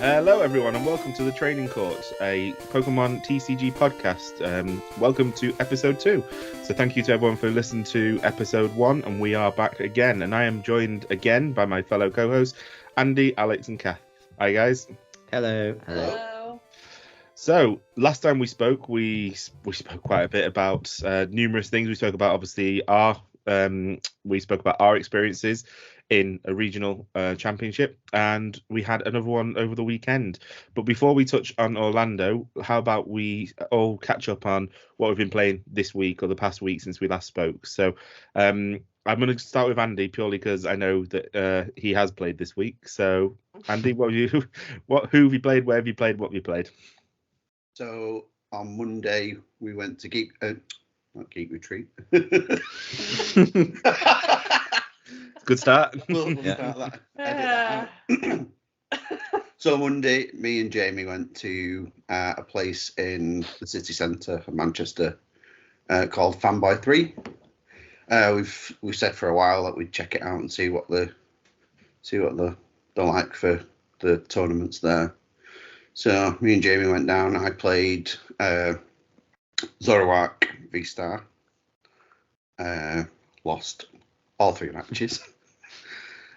Hello, everyone, and welcome to the Training Court, a Pokemon TCG podcast. Welcome to episode 2. So thank you to everyone for listening to episode 1, and we are back again. And I am joined again by my fellow co-hosts, Andy, Alex, and Kath. Hi, guys. Hello. So last time we spoke spoke quite a bit about numerous things. We spoke about obviously our experiences in a regional championship, and we had another one over the weekend. But before we touch on Orlando, how about we all catch up on what we've been playing this week or the past week since we last spoke. So I'm going to start with Andy purely because I know that he has played this week. So Andy, who have you played, where have you played, what have you played? So on Monday we went to Geek Retreat. Good start. We'll start that. So Monday, me and Jamie went to a place in the city centre of Manchester called Fanboy 3. We've said for a while that we'd check it out and see what they're like for the tournaments there. So me and Jamie went down. I played Zoroark V-Star. Lost all 3 matches.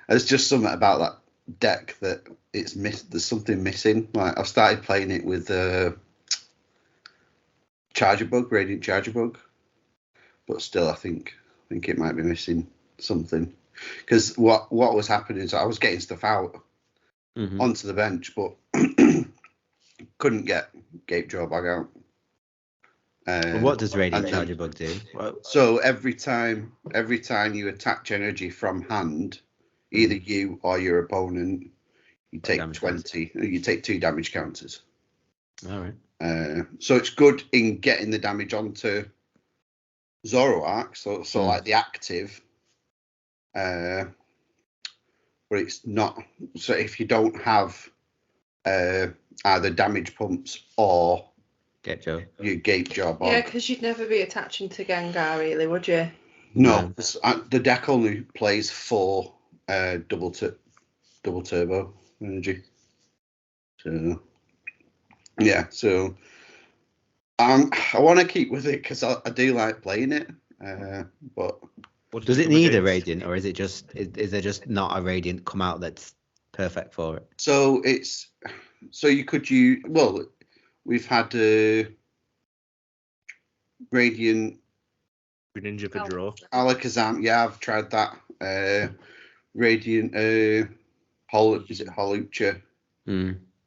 There's just something about that deck that there's something missing. Like I've started playing it with Radiant Charger Bug, but still I think it might be missing something. Because what was happening is I was getting stuff out onto the bench, but couldn't get Gape Drawbag out. What does Radiant Charger Bug do? So every time you attach energy from hand, either you or your opponent, you take 20. You take 2 damage counters. All right. So it's good in getting the damage onto Zoroark. So like the active. But it's not. So if you don't have either damage pumps or you Gape Job on. Yeah, because you'd never be attaching to Gengar, really, would you? No, the deck only plays 4 double turbo energy. So yeah, so I want to keep with it because I do like playing it. But does it need a Radiant, or is there just not a Radiant come out that's perfect for it? So you could use. Well, we've had Radiant Greninja for draw. Alakazam, yeah, I've tried that. Radiant Holucha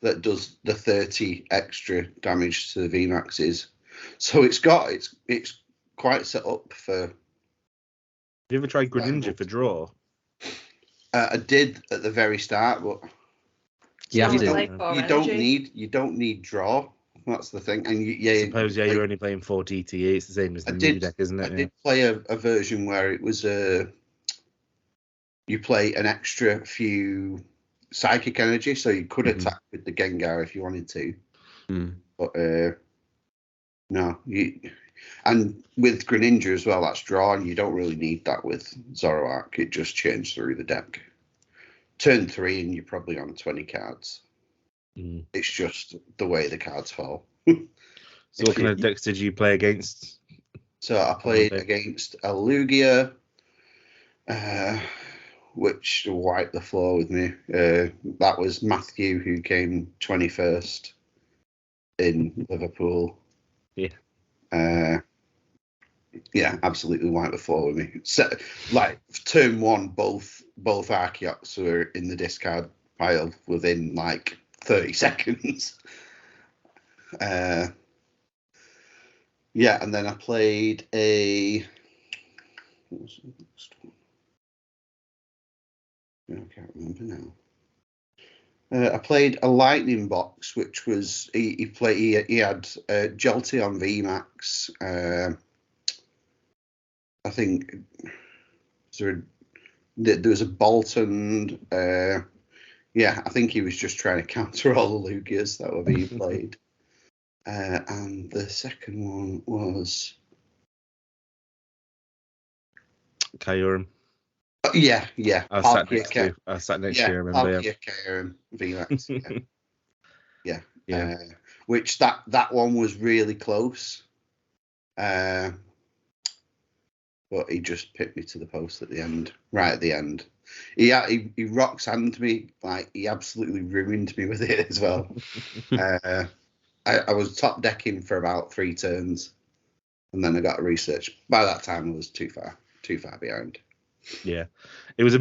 that does the 30 extra damage to the VMAXs. So it's quite set up for. Have you ever tried Greninja for draw? I did at the very start, but you don't need draw. That's the thing, and I suppose you're only playing 4 DTE. It's the same as the new deck, isn't it? I did play a version where it was you play an extra few psychic energy, so you could attack with the Gengar if you wanted to. But no, and with Greninja as well, that's draw, and you don't really need that with Zoroark. It just changed through the deck. Turn 3, and you're probably on 20 cards. It's just the way the cards fall. So what kind of decks did you play against? So I played against a Lugia, which wiped the floor with me. That was Matthew, who came 21st in Liverpool. Yeah. Yeah, absolutely wiped the floor with me. So, like turn 1, both Archeops were in the discard pile within like 30 seconds. Yeah, and then I played what was the next one? I can't remember now. I played a Lightning Box, which was he had Jolty on VMAX. I think there was a Bolton. Yeah, I think he was just trying to counter all the Lugias that were being played. And the second one was Kyurem. Yeah. I sat next to you. I remember. Palkia, Kyurem, VMAX. Yeah. Yeah. Yeah. Which that one was really close. But he just picked me to the post at the end, right at the end. He rock sanded me, like he absolutely ruined me with it as well. I was top decking for about 3 turns, and then I got a research. By that time, I was too far behind. Yeah, it was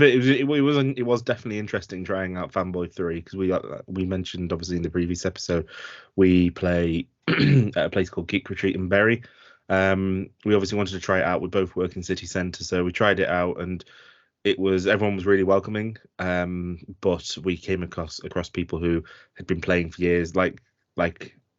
definitely interesting trying out Fanboy 3 because we mentioned obviously in the previous episode we play at a place called Geek Retreat in Bury. We obviously wanted to try it out. We both work in city centre, so we tried it out, and everyone was really welcoming. But we came across people who had been playing for years, like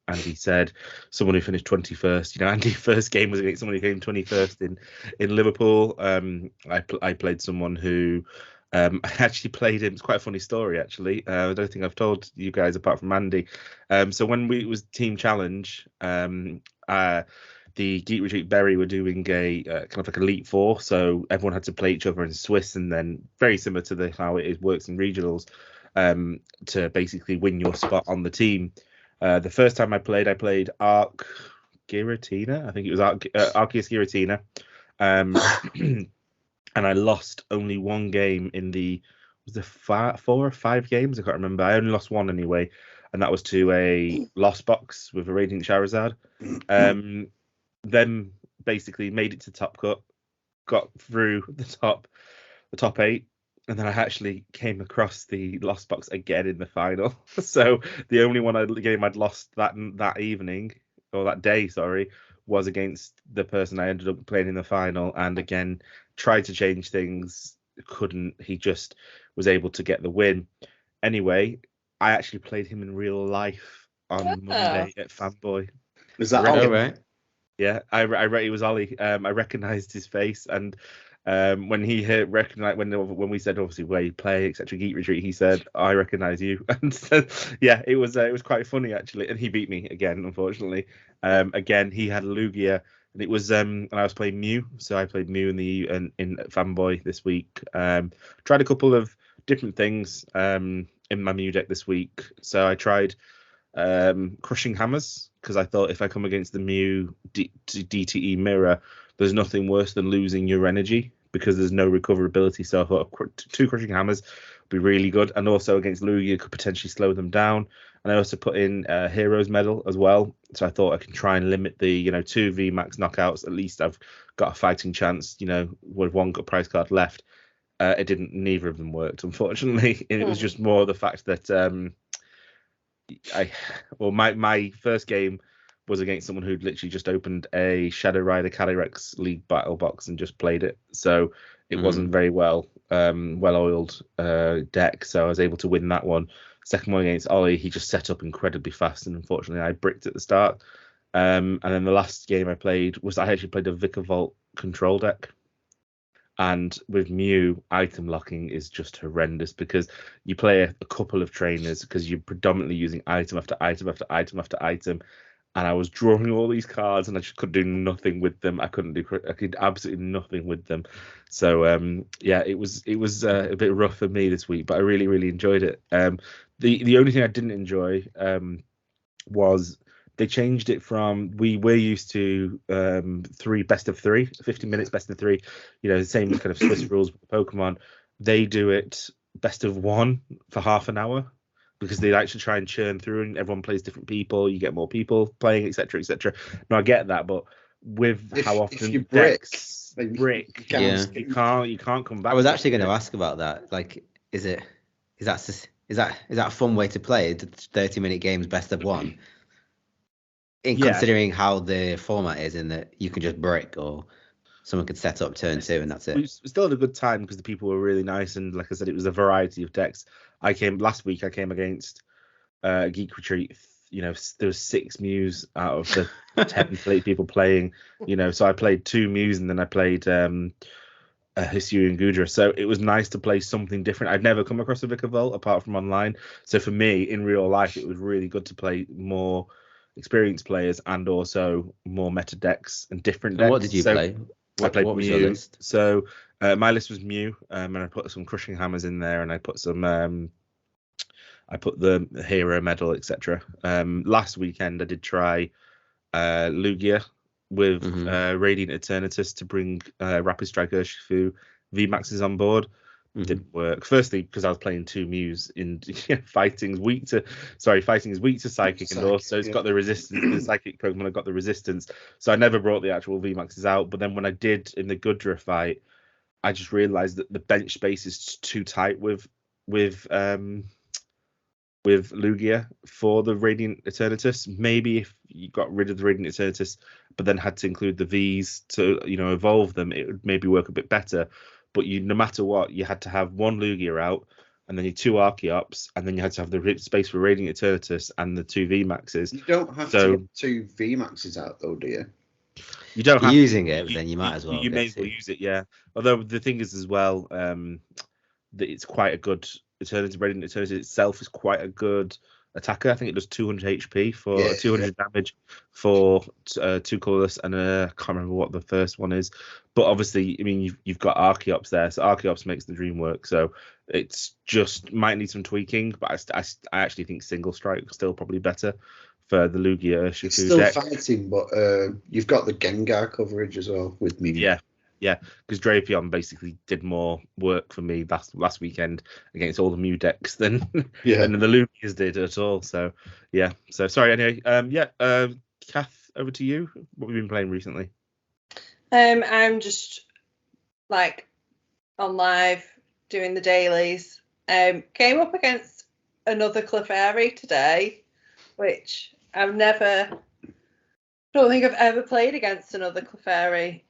Andy said, someone who finished 21st. Andy's first game was against someone who came 21st in Liverpool. I played someone who I actually played him. It's quite a funny story, actually. I don't think I've told you guys apart from Andy. So when it was Team Challenge, the Geek Retreat Bury were doing a kind of like Elite Four, so everyone had to play each other in Swiss, and then very similar to how it works in regionals, to basically win your spot on the team. The first time I played Arc Giratina. I think it was Arceus Giratina, and I lost only one game in the 4 or 5 games. I can't remember. I only lost one anyway, and that was to a Lost Box with a Radiant Charizard. Then basically made it to Top Cut, got through the top 8, and then I actually came across the Lost Box again in the final. So the only game I'd lost that evening, or that day, sorry, was against the person I ended up playing in the final, and again tried to change things, couldn't. He just was able to get the win. Anyway, I actually played him in real life on Monday at Fanboy. Was that all right? Yeah, it was Ollie. I recognised his face, and when he recognized when we said obviously where you play, etc. Geek Retreat, he said, "I recognise you," and so, yeah, it was quite funny actually, and he beat me again, unfortunately. Again, he had Lugia, and it was and I was playing Mew, so I played Mew in Fanboy this week. Tried a couple of different things in my Mew deck this week, so I tried Crushing Hammers, because I thought if I come against the Mew DTE Mirror, there's nothing worse than losing your energy because there's no recoverability. So I thought 2 Crushing Hammers would be really good, and also against Lugia could potentially slow them down. And I also put in Heroes Medal as well, so I thought I can try and limit the 2 VMAX knockouts. At least I've got a fighting chance, with one prize card left. It didn't. Neither of them worked, unfortunately. It was just more the fact that my first game was against someone who'd literally just opened a Shadow Rider Calyrex League Battle box and just played it, so it wasn't very well oiled deck, so I was able to win that one. Second one against Ollie, he just set up incredibly fast, and unfortunately I bricked at the start. And then the last game I played was I actually played a Vikavolt control deck. And with Mew, item locking is just horrendous because you play a couple of trainers because you're predominantly using item after item after item after item. And I was drawing all these cards and I just could do nothing with them. I did absolutely nothing with them. So yeah, it was a bit rough for me this week, but I really, really enjoyed it. The only thing I didn't enjoy was they changed it from we're used to 3 best of 3, 50 minutes best of 3, the same kind of Swiss rules with Pokemon. They do it best of 1 for half an hour because they like to try and churn through, and everyone plays different people, you get more people playing, etc. Now I get that, but with how often you brick, you can't come back. I was actually going to ask about that. Like, is that a fun way to play 30-minute games best of 1? Considering how the format is, in that you can just brick, or someone could set up turn 2 and that's it. We still had a good time because the people were really nice, and like I said, it was a variety of decks. Last week I came against Geek Retreat. There was 6 Mews out of the 10 people playing. So I played 2 Mews and then I played Hisuian Gudra. So it was nice to play something different. I'd never come across a Vikavolt apart from online. So for me, in real life, it was really good to play more experienced players and also more meta decks and different decks. And what did you play? I played what was Mew. your list? So my list was Mew, and I put some Crushing Hammers in there, and I put some I put the hero medal, etc. Last weekend I did try Lugia with Radiant Eternatus to bring Rapid Strike Urshifu VMAXs on board. Didn't work. Firstly, because I was playing 2 Mews in fighting is weak to psychic, and also it's got the resistance. The psychic Pokemon have got the resistance, so I never brought the actual VMAXs out. But then when I did in the Gudra fight, I just realised that the bench space is too tight with Lugia for the Radiant Eternatus. Maybe if you got rid of the Radiant Eternatus, but then had to include the Vs to evolve them, it would maybe work a bit better. But no matter what, you had to have 1 Lugia out, and then your 2 Archeops, and then you had to have the space for Radiant Eternatus and the 2 VMAXs. You don't have to get 2 VMAXs out though, do you? You don't have using it, but then you might as well. You may as well use it, yeah. Although the thing is as well, that it's quite a good Radiant Eternatus itself is quite a good attacker. I think it does 200 HP for 200 damage for 2 colorless, and I can't remember what the first one is. But obviously, I mean, you've got Archeops there, so Archeops makes the dream work. So it's just might need some tweaking, but I actually think single strike is still probably better for the Lugia Urshifu It's still deck. fighting, but you've got the Gengar coverage as well with Mew. Yeah, because Drapion basically did more work for me last weekend against all the Mew decks than the Lugias did at all. So yeah. So sorry. Anyway, Kath, over to you. What have you been playing recently? I'm just like on live doing the dailies. Came up against another Clefairy today, which I don't think I've ever played against another Clefairy.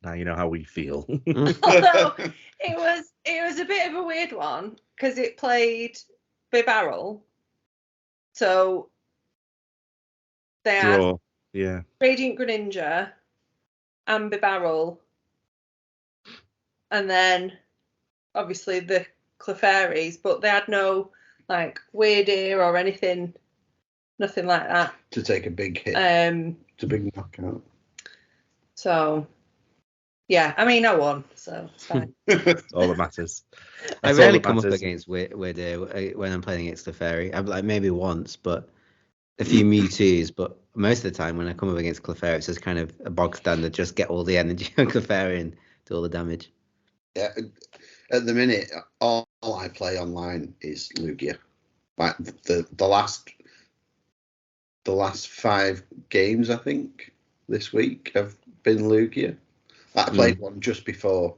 Now you know how we feel. Although it was a bit of a weird one because it played Bibarel, so they had Radiant Greninja and Bibarel, and then obviously the Clefairies, but they had no like Weird Ear or anything, nothing like that to take a big hit, to big knockout. So. Yeah, I mean, I won, so it's fine. That's all that matters. I rarely come up against Weird when I'm playing against Clefairy. I've like maybe once, but a few Mewtwo's. But most of the time, when I come up against Clefairy, it's just kind of a bog standard. Just get all the energy on Clefairy and do all the damage. Yeah, at the minute, all I play online is Lugia. Like the last 5 games, I think, this week have been Lugia. I played one just before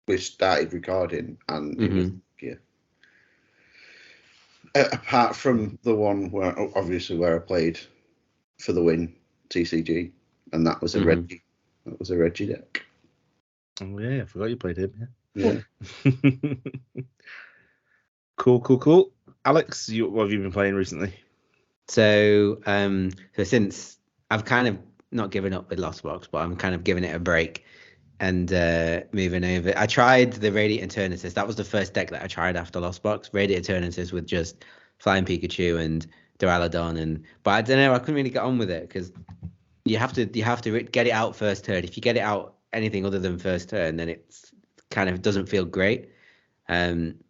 we started recording, and it was Lugia. Apart from the one where I played for the win, TCG, and that was a Reggie. That was a Reggie deck. Oh yeah, I forgot you played him. Yeah. Cool. Alex, what have you been playing recently? So since I've kind of not given up with Lost Box, but I'm kind of giving it a break and moving over. I tried the Radiant Eternatus. That was the first deck that I tried after Lost Box. Radiant Eternatus with just Flying Pikachu and Duraludon, but I don't know. I couldn't really get on with it because you have to get it out first turn. If you get it out anything other than first turn, then it's kind of doesn't feel great. And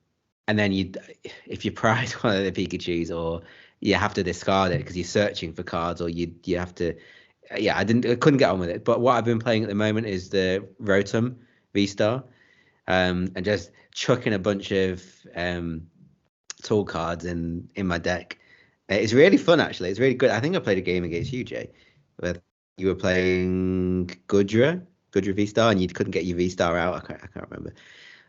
then if you prize one of the Pikachus, or you have to discard it because you're searching for cards, or you have to. I couldn't get on with it. But what I've been playing at the moment is the Rotom V-Star, and just chucking a bunch of tool cards in my deck. It's really fun, actually. It's really good. I think I played a game against you, Jay, where you were playing Gudra V-Star, and you couldn't get your V-Star out. I can't remember.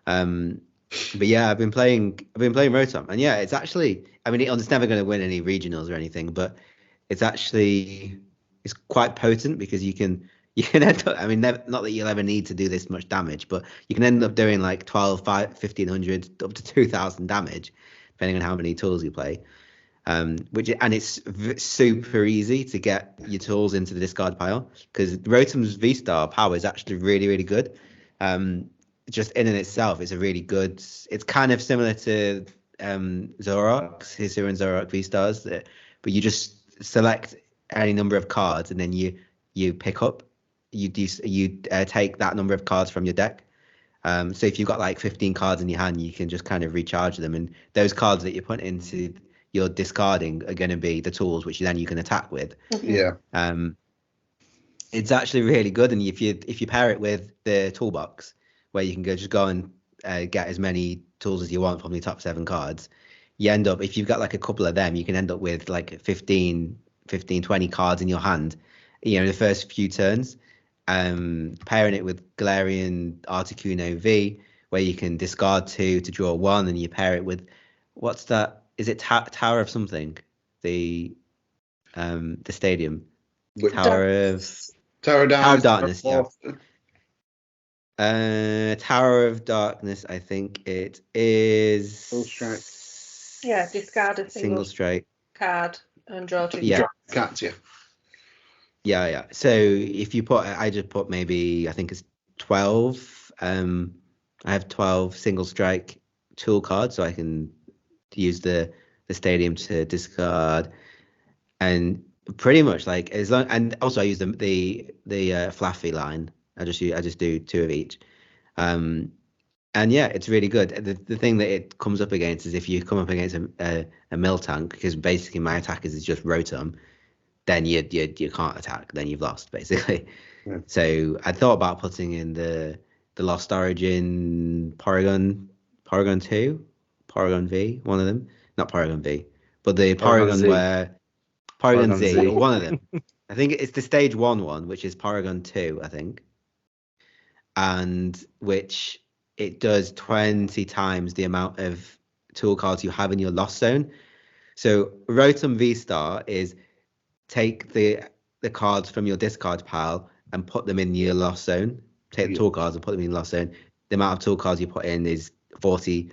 But yeah, I've been playing Rotom, and yeah, it's actually. I mean, it's never going to win any regionals or anything, but it's actually. It's quite potent because you can end up, I mean, not that you'll ever need to do this much damage, but you can end up doing like 1,500 up to 2,000 damage, depending on how many tools you play. It's super easy to get your tools into the discard pile because Rotom's V-Star power is actually really, really good. Just in and itself, it's a really good. It's kind of similar to Zoroark's, Hisuian Zoroark V-Stars, but you just select any number of cards, and then you pick up, you take that number of cards from your deck, So if you've got like 15 cards in your hand, you can just kind of recharge them, and those cards that you put into your discarding are going to be the tools which then you can attack with. Yeah. It's actually really good, and if you pair it with the toolbox, where you can go and get as many tools as you want from the top 7 cards, you end up, if you've got like a couple of them, you can end up with like 15, 20 cards in your hand, the first few turns. Pairing it with Galarian Articuno V, where you can discard 2 to draw 1, and you pair it with, what's that? Is it Tower of something? The stadium. Tower of Darkness. Yeah. Tower of Darkness. I think it is. Full strike. Yeah, discard a single strike card and draw 2. Yeah. Cards, yeah. Yeah. So if you I just put maybe, I think it's 12. I have 12 single strike tool cards, so I can use the stadium to discard, and pretty much like as long, and also I use the Fluffy line. I just do 2 of each, and yeah, it's really good. The thing that it comes up against is if you come up against a Miltank, because basically my attackers is just Rotom, then you can't attack, then you've lost basically. Yeah. So I thought about putting in the Lost Origin Porygon 2, Porygon V, one of them, not Porygon V, but the Porygon where Porygon Z, or one of them. I think it's the stage 1, which is Porygon 2, I think, and which it does 20 times the amount of tool cards you have in your Lost Zone. So Rotom V-Star is take the cards from your discard pile and put them in your Lost Zone. Take the tool cards and put them in Lost Zone. The amount of tool cards you put in is 40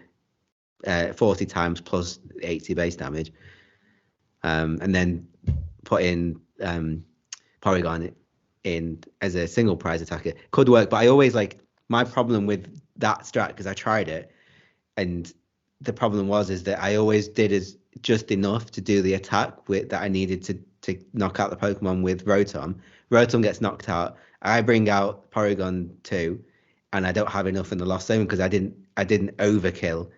times plus 80 base damage. And then put in Porygon in as a single prize attacker. Could work, but I always my problem with that strat, because I tried it, and the problem is that I always did just enough to do the attack that I needed to knock out the Pokemon with Rotom. Rotom gets knocked out. I bring out Porygon 2, and I don't have enough in the Lost Zone because I didn't overkill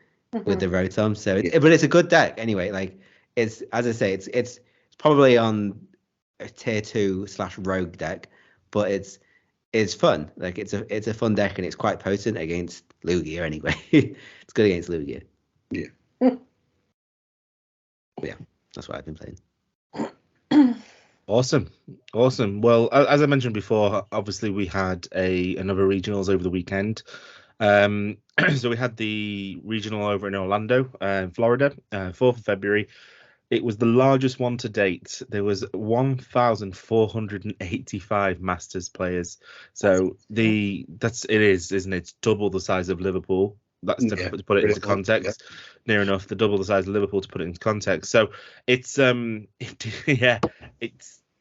with the Rotom. So, but it's a good deck anyway. It's, as I say, it's probably on a tier 2/rogue deck, but it's fun. It's a fun deck, and it's quite potent against Lugia anyway. It's good against Lugia. Yeah. Yeah, that's what I've been playing. Awesome. Well, as I mentioned before, obviously we had another regionals over the weekend. So we had the regional over in Orlando, Florida, 4th of February. It was the largest one to date. There was 1,485 Masters players. So it is, isn't it? It's double the size of Liverpool. That's to put it into context. Yeah. Near enough, double the size of Liverpool to put it into context. So it's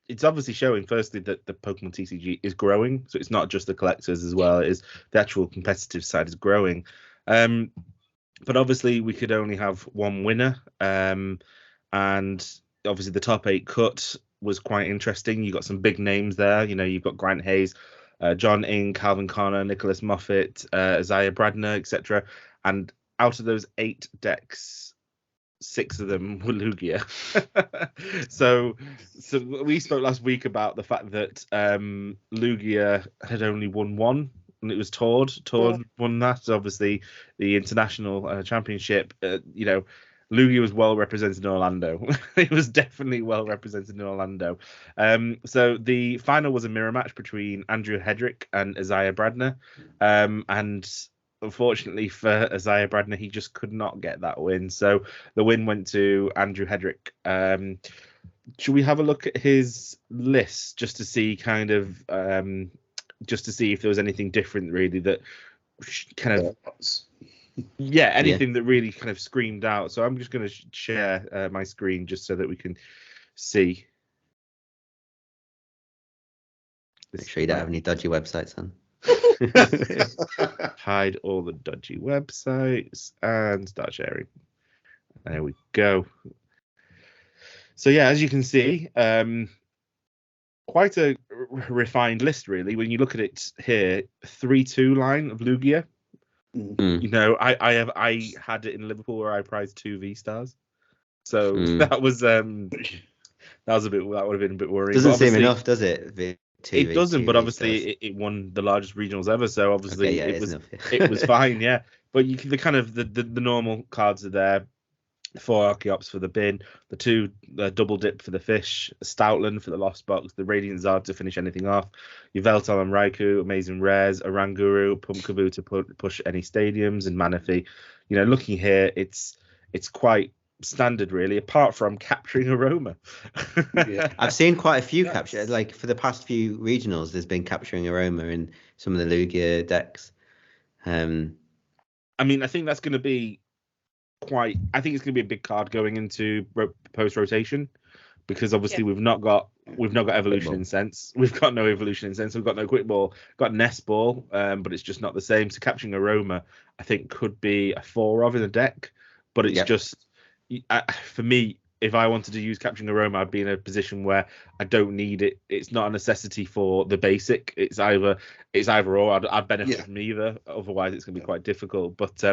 it's obviously showing firstly that the Pokemon TCG is growing. So it's not just the collectors as well, it is the actual competitive side is growing. But obviously we could only have one winner. And obviously the top 8 cut was quite interesting. You got some big names there. You've got Grant Hayes, John Ing, Calvin Connor, Nicholas Moffat, Isaiah Bradner, etc. And out of those 8 decks, 6 of them were Lugia. so we spoke last week about the fact that Lugia had only won 1, and it was Tord. Tord won that. So obviously the international championship. Lugia was well represented in Orlando. It was definitely well represented in Orlando. So the final was a mirror match between Andrew Hedrick and Isaiah Bradner. And unfortunately for Isaiah Bradner, he just could not get that win. So the win went to Andrew Hedrick. Should we have a look at his list just to see if there was anything different really that kind of... anything that really kind of screamed out. So I'm just going to share my screen just so that we can see. Make sure you don't have any dodgy websites on. Hide all the dodgy websites and start sharing. There we go. So yeah, as you can see, quite a refined list really. When you look at it here, 3-2 line of Lugia. You know, I had it in Liverpool where I prized 2 V-stars, so that was a bit, that would have been a bit worrying. Doesn't seem enough, does it? It doesn't, but obviously it won the largest regionals ever, so obviously okay, it was fine, yeah. But you can, the normal cards are there. 4 Archeops for the bin, the 2 double dip for the fish, Stoutland for the lost box, the Radiant Zard to finish anything off, your Veltal and Raikou, amazing rares, a Ranguru, Pumpkaboo to push any stadiums, and Manaphy. You know, looking here, it's quite standard really, apart from capturing Aroma. Yeah. I've seen quite a few captures, like for the past few regionals, there's been capturing Aroma in some of the Lugia decks. I mean, I think that's going to be I think it's going to be a big card going into post rotation, because obviously we've not got evolution in sense. We've got no evolution in sense. We've got no quick ball. Got nest ball, but it's just not the same. So capturing Aroma, I think, could be a 4 of in the deck, but it's just for me. If I wanted to use capturing Aroma, I'd be in a position where I don't need it. It's not a necessity for the basic. It's either or. I'd benefit from either. Otherwise, it's going to be quite difficult. But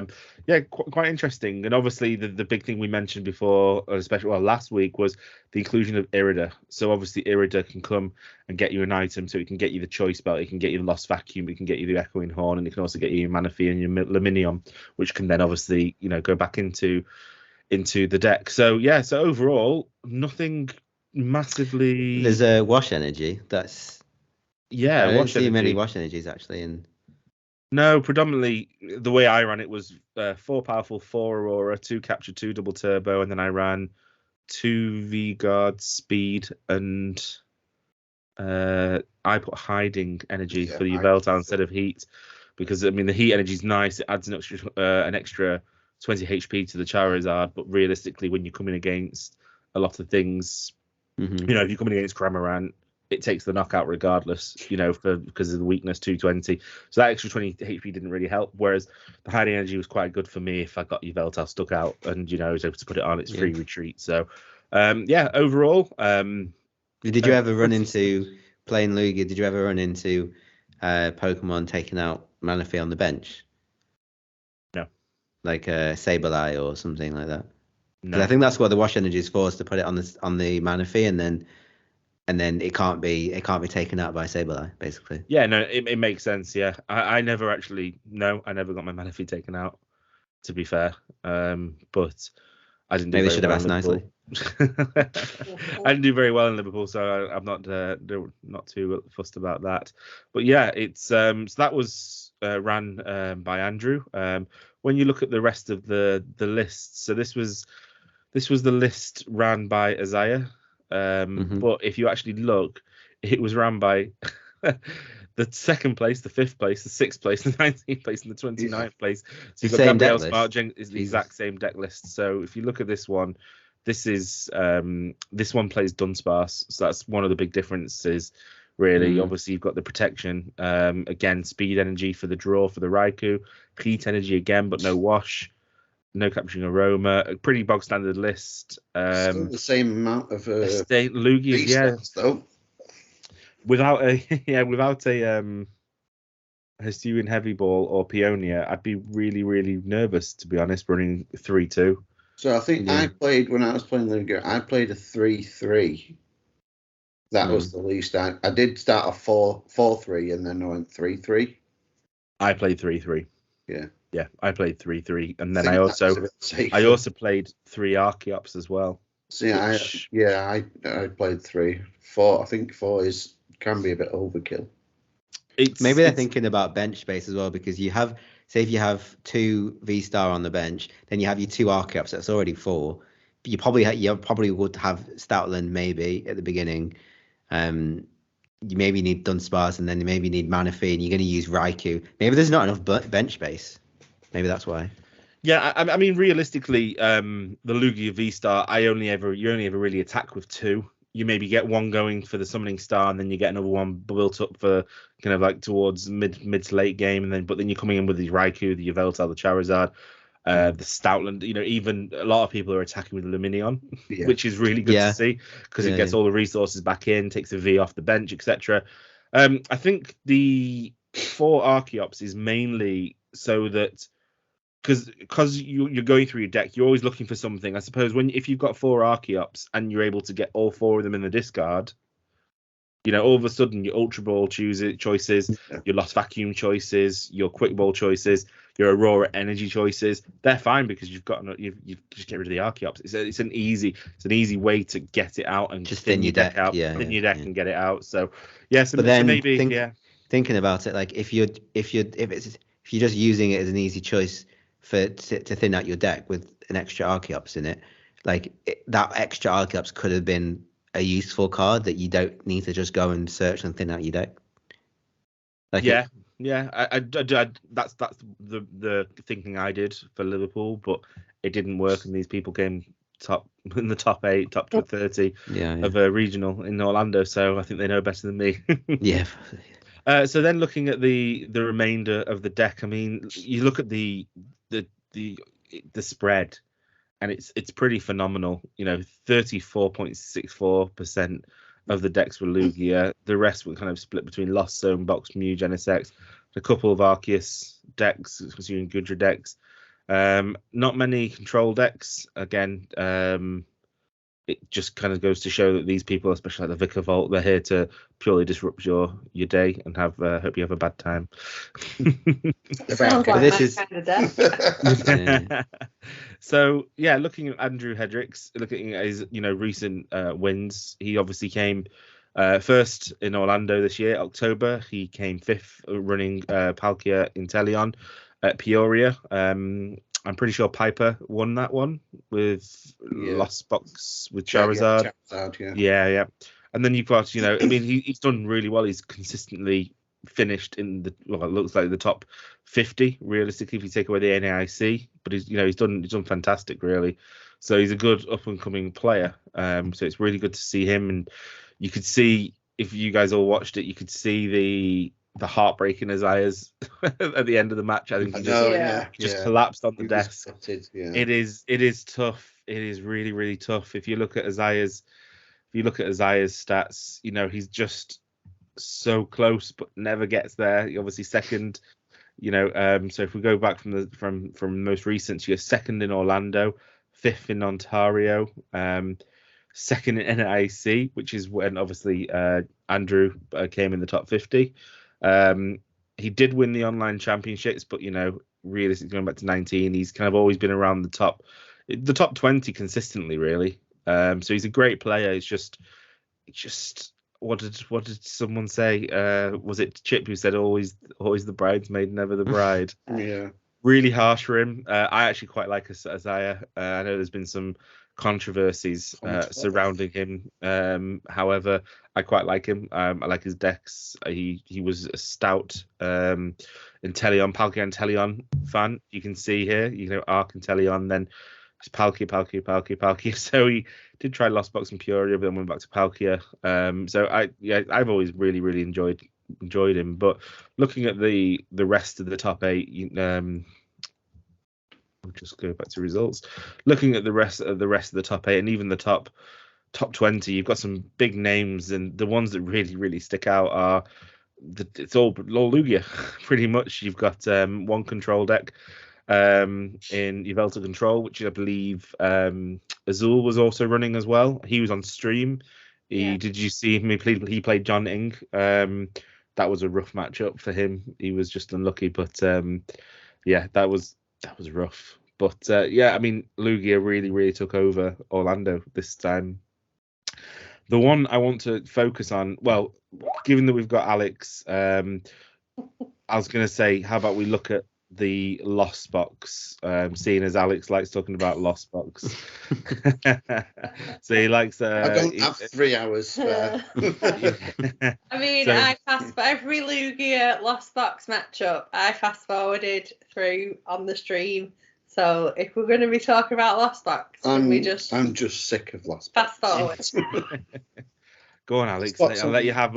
quite interesting. And obviously, the big thing we mentioned before, especially last week, was the inclusion of Irida. So obviously, Irida can come and get you an item. So it can get you the choice belt. It can get you the lost vacuum. It can get you the echoing horn, and it can also get you your Manaphy and your Luminion, which can then obviously go back into the deck. So overall, nothing massively. There's a wash energy. That's I don't see many wash energies actually. And no, predominantly the way I ran it was 4 powerful, 4 Aurora, 2 capture, 2 double turbo, and then I ran 2 V-Guard speed, and I put hiding energy for the Veltal instead of heat, because I mean the heat energy is nice. It adds an extra 20 HP to the Charizard, but realistically, when you're coming against a lot of things, if you're coming against Cramorant, it takes the knockout regardless, because of the weakness 220. So that extra 20 HP didn't really help. Whereas the hiding energy was quite good for me if I got your Veltal stuck out and I was able to put it on its free retreat. So overall, did you ever run into playing Lugia? Did you ever run into Pokemon taking out Manaphy on the bench? Like a Sableye or something like that. No. I think that's what the wash energy is for, is to put it on the Manaphy, and then it can't be taken out by Sableye, basically. Yeah, no, it makes sense. Yeah, I never got my Manaphy taken out, to be fair. But I didn't. Maybe they should have asked nicely. I didn't do very well in Liverpool, so I'm not too fussed about that. But yeah, it's so that was ran by Andrew. When you look at the rest of the list, so this was the list ran by Isaiah. But if you actually look, it was ran by the 2nd place, the 5th place, the 6th place, the 19th place, and the 29th place. So you've got Gabriel Smartgen is the exact same deck list. So if you look at this one, this one plays Dunsparce. So that's one of the big differences, really. Obviously, you've got the protection. Again, speed energy for the draw for the Raikou. Heat energy again, but no wash. No capturing Aroma. A pretty bog standard list. Still the same amount of Lugias, though. Without a Hisuian Heavy Ball or Peonia, I'd be really, really nervous, to be honest, running 3-2. So I think when I was playing Lugia, I played a 3-3. That was the least. I did start a 4-3 and then I went 3-3. I played 3-3. Yeah, I played 3-3, and then I also played 3 Archeops as well. See, I played 3. 4. I think 4 can be a bit overkill. Maybe they're thinking about bench space as well, because you have, say, if you have 2 V-Star on the bench, then you have your 2 Archeops. That's already 4. You probably would have Stoutland maybe at the beginning. You maybe need Dunsparce, and then you maybe need Manaphy, and you're going to use Raikou. Maybe there's not enough bench space. Maybe that's why. Yeah, I mean, realistically, the Lugia V-Star, you only ever really attack with 2. You maybe get one going for the Summoning Star, and then you get another one built up for kind of like towards mid to late game, and then you're coming in with the Raikou, the Yveltal, the Charizard, the Stoutland. Even a lot of people are attacking with Luminion, which is really good to see, because it gets all the resources back in, takes the V off the bench, etc. I think the 4 Archeops is mainly so that because you're going through your deck, you're always looking for something. I suppose if you've got 4 Archeops and you're able to get all 4 of them in the discard, all of a sudden your Ultra Ball choices, your Lost Vacuum choices, your Quick Ball choices, your Aurora Energy choices, they're fine because you've just get rid of the Archeops. It's an easy way to get it out and just thin your deck out, thin your deck and get it out. So yeah, but then maybe thinking about it, like if you're just using it as an easy choice to thin out your deck with an extra Archeops in it, like that extra Archeops could have been a useful card that you don't need to just go and search and thin out your deck. Like I that's the thinking I did for Liverpool, but it didn't work, and these people came in the top 8, top 30 of a regional in Orlando. So I think they know better than me. Yeah. So then looking at the remainder of the deck, I mean, you look at the spread, and it's pretty phenomenal. 34.64% of the decks were Lugia. The rest were kind of split between Lost Zone, Box Mew, Genesect, a couple of Arceus decks, assuming Gudra decks. Not many control decks. Again, it just kind of goes to show that these people, especially like the Vicar Vault, they're here to purely disrupt your day and hope you have a bad time. Sounds like this is kind of death. So yeah, looking at Andrew Hedricks, looking at his recent wins, he obviously came first in Orlando this year, October. He came 5th running Palkia Inteleon at Peoria. I'm pretty sure Piper won that one with Lost Box with Charizard. Yeah. And then you've got, he's done really well. He's consistently finished in it looks like the top 50 realistically if you take away the NAIC. But he's done fantastic really. So he's a good up and coming player. So it's really good to see him. And you could see, if you guys all watched it, you could see the heartbreak in his eyes at the end of the match. I think he just collapsed on the desk. It is tough. It is really, really tough. If you look at Isaiah's stats, he's just so close but never gets there. He obviously second. So if we go back from most recent, you're second in Orlando, 5th in Ontario, second in NAIC, which is when obviously Andrew came in the top 50. He did win the online championships, but realistically going back to 19, he's kind of always been around the top 20 consistently, really. So he's a great player. It's just what did someone say? Was it Chip who said always the bridesmaid, never the bride? Yeah. Really harsh for him. I actually quite like Isaiah. I know there's been some controversies surrounding him. However, I quite like him. I like his decks. He was a stout Palkia Inteleon fan. You can see here, Arc Inteleon, then it's Palkia. So he did try Lost Box and Peoria, but then went back to Palkia. So I've always really, really enjoyed him. But looking at the rest of the top 8, I'll just go back to results. Looking at the rest of the top 8 and even the top 20, you've got some big names, and the ones that really, really stick out are it's all Lugia, pretty much. You've got one control deck in Yveltal Control, which I believe Azul was also running as well. He was on stream. Did you see him? He played John Ing. That was a rough matchup for him. He was just unlucky, but that was rough. But Lugia really, really took over Orlando this time. The one I want to focus on, well, given that we've got Alex, I was going to say, how about we look at the Lost Box, seeing as Alex likes talking about Lost Box. So he likes I don't have 3 hours spare. I mean, I fast for every Lugia Lost Box matchup, I fast forwarded through on the stream. So if we're going to be talking about Lost Box, I'm just sick of Lost Box. Fast forward. Go on, Alex. We'll let you have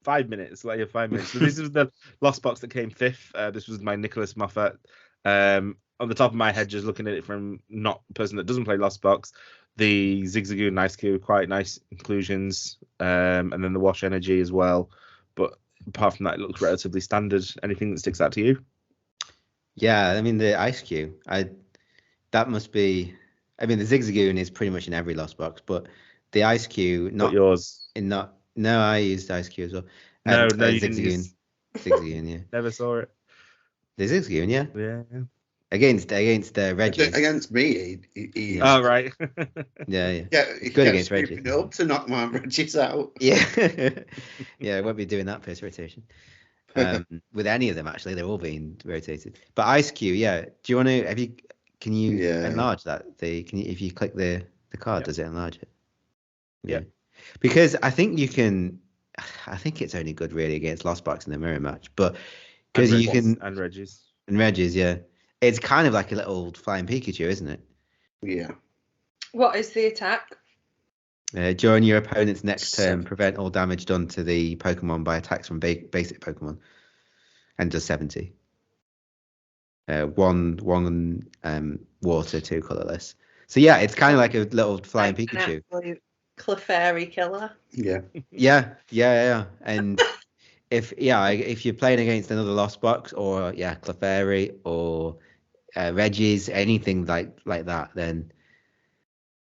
5 minutes. Let you have 5 minutes. So this is the Lost Box that came 5th. This was my Nicholas Moffat. On the top of my head, just looking at it from not a person that doesn't play Lost Box, the Zigzagoon and Ice Cube, quite nice inclusions, and then the Wash Energy as well. But apart from that, it looks relatively standard. Anything that sticks out to you? Yeah, I mean the Ice Cube. That must be. I mean the Zigzagoon is pretty much in every Lost Box, but the Ice Cube Not yours. No, I used Ice Cube as well. No, you didn't Zigzagoon. use... Zigzagoon, yeah. Never saw it. The Zigzagoon, yeah. Yeah. Against Regis. Against me, he Oh, right. Yeah. Yeah, It's good against Regis. It up to knock my Regis out. Yeah. Yeah, I won't be doing that first rotation. With any of them, actually, they're all being rotated. But Ice Cube, yeah. Do you want to? Can you enlarge that? If you click the card, does it enlarge it? Yeah. Because I think you can. I think it's only good really against Lost Box in the mirror match, but because you can and Regis, yeah. It's kind of like a little flying Pikachu, isn't it? Yeah. What is the attack? During your opponent's next turn, prevent all damage done to the Pokemon by attacks from basic Pokemon, and does 70. One water, 2 colorless. So yeah, it's kind of like a little flying Pikachu. An Clefairy killer. Yeah. Yeah. And if you're playing against another Lost Box or Clefairy or Regis, anything like that, then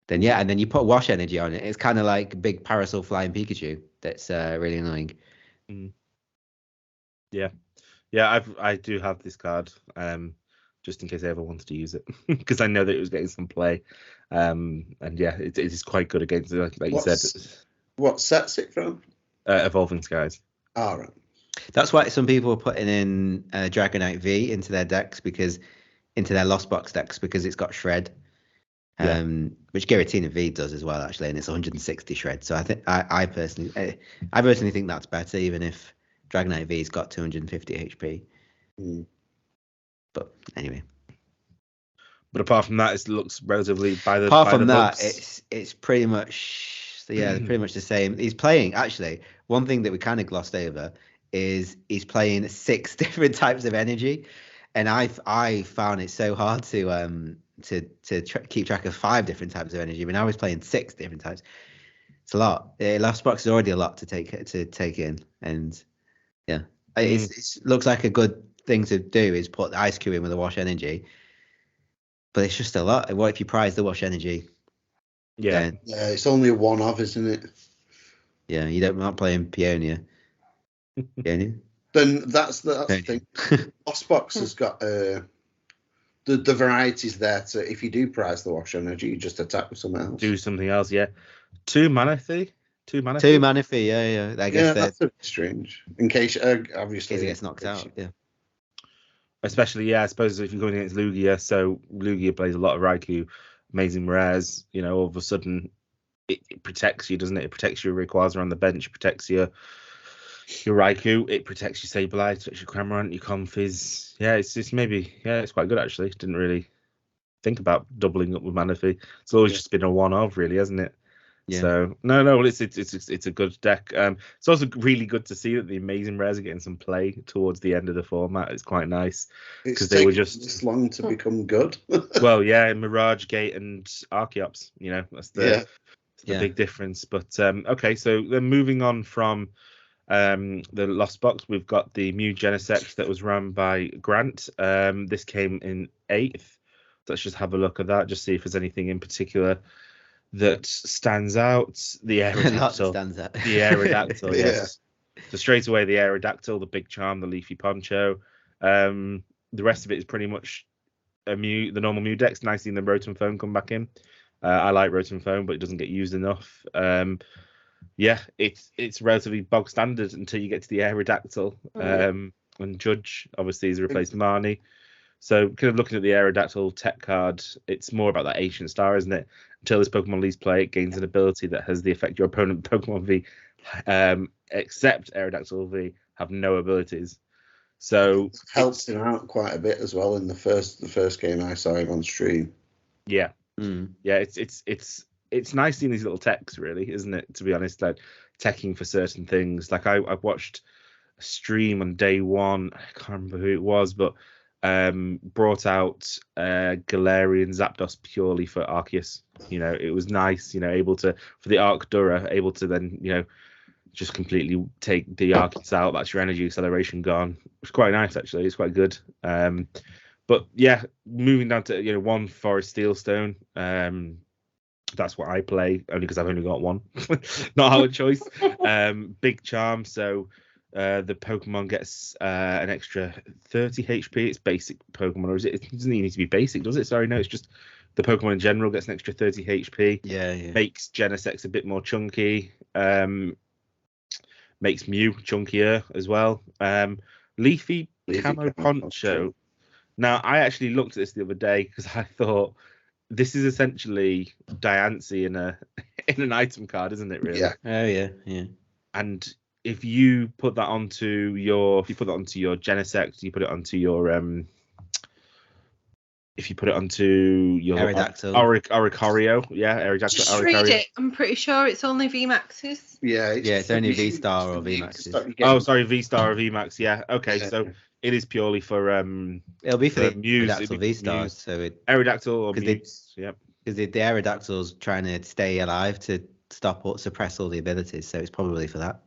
yeah, and then you put Wash Energy on it. It's kind of like a big parasol flying Pikachu. That's really annoying. Yeah, I do have this card, just in case I ever wanted to use it, because I know that it was getting some play, and yeah, it is quite good against, like you said. What sets it from? Evolving Skies. All right. That's why some people are putting in Dragonite V into their Lost Box decks because it's got Shred. Which Giratina V does as well, actually, and it's 160 Shred. So I think I personally think that's better, even if Dragonite V's got 250 HP. But anyway. But apart from that, it looks relatively it's pretty much pretty much the same. He's playing, actually. One thing that we kind of glossed over is he's playing 6 different types of energy, and I found it so hard to keep track of 5 different types of energy. I mean, I was playing 6 different types. It's a lot. Lost Box is already a lot to take in, and yeah, it looks like a good thing to do is put the Ice Cube in with the Wash Energy, but it's just a lot. What if you prize the Wash Energy? Yeah, it's only a one of, isn't it? Yeah, not playing Peonia. Peonia? Then that's the thing. Lost Box has got the varieties there. So if you do prize the Wash Energy, you just attack with something else. Do something else, yeah. 2 Manaphy. 2 Manaphy, yeah. I guess that's a bit strange. In case, obviously, it gets knocked out. Yeah. Especially, I suppose if you're going against Lugia, so Lugia plays a lot of Raikou, amazing rares. All of a sudden, it protects you, doesn't it? It protects your Rayquaza on the bench, it protects your Raikou, it protects your Sableye, it protects your Cramorant, your Comfizz. Yeah, it's quite good actually. Didn't really think about doubling up with Manaphy. It's always just been a one-off, really, hasn't it? Yeah. So no, well, it's a good deck. It's also really good to see that the amazing rares are getting some play towards the end of the format. It's quite nice because they were just this long to become good. Well, yeah, Mirage Gate and Archeops. That's the big difference. But okay, so then moving on from the Lost Box, we've got the Mew Genesect that was run by Grant. This came in 8th. Let's just have a look at that, just see if there's anything in particular that stands out. The Aerodactyl. The Aerodactyl, yes. So straight away, the Aerodactyl, the big charm, the leafy poncho. The rest of it is pretty much the normal Mew decks. Nice seeing the Rotom Foam come back in. I like Rotom Foam, but it doesn't get used enough. It's relatively bog standard until you get to the Aerodactyl. And Judge, obviously, has replaced Marnie. So kind of looking at the Aerodactyl tech card, it's more about that Ancient Star, isn't it? Until this Pokemon leaves play, it gains an ability that has the effect your opponent Pokemon V, except Aerodactyl V, have no abilities. So it helps him out quite a bit as well in the first game I saw him on stream. Yeah. Yeah, it's nice seeing these little techs, really, isn't it? To be honest, like teching for certain things. Like I watched a stream on day 1, I can't remember who it was, but brought out Galarian Zapdos purely for Arceus. It was nice, able to, for the Arcdura, able to then, just completely take the Arceus out. That's your energy acceleration gone. It's quite nice, actually. It's quite good. But yeah, moving down to one Forest Steelstone. That's what I play, only because I've only got one. Not our choice. Big Charm, so the Pokemon gets an extra 30 HP. It's basic Pokemon, or is it? It doesn't even need to be basic, does it? Sorry, no, it's just the Pokemon in general gets an extra 30 HP. Yeah. Makes Genesect a bit more chunky. Makes Mew chunkier as well. Leafy Camo Poncho. Now, I actually looked at this the other day because I thought this is essentially Diancie in an item card, isn't it? Really? Yeah. Oh yeah. And if you put that onto your Genesect, you put it onto your Aerodactyl. Oricorio, Aerodactyl. Just read it. I'm pretty sure it's only VMAXs. Yeah, it's only V-Star or VMAXs. Oh, sorry, V-Star or VMAX. Yeah, okay, so it is purely for it'll be for the Muse, Aerodactyl V-Stars, so it Aerodactyl or Muse. Yep. Because the Aerodactyl's trying to stay alive to stop or suppress all the abilities, so it's probably for that.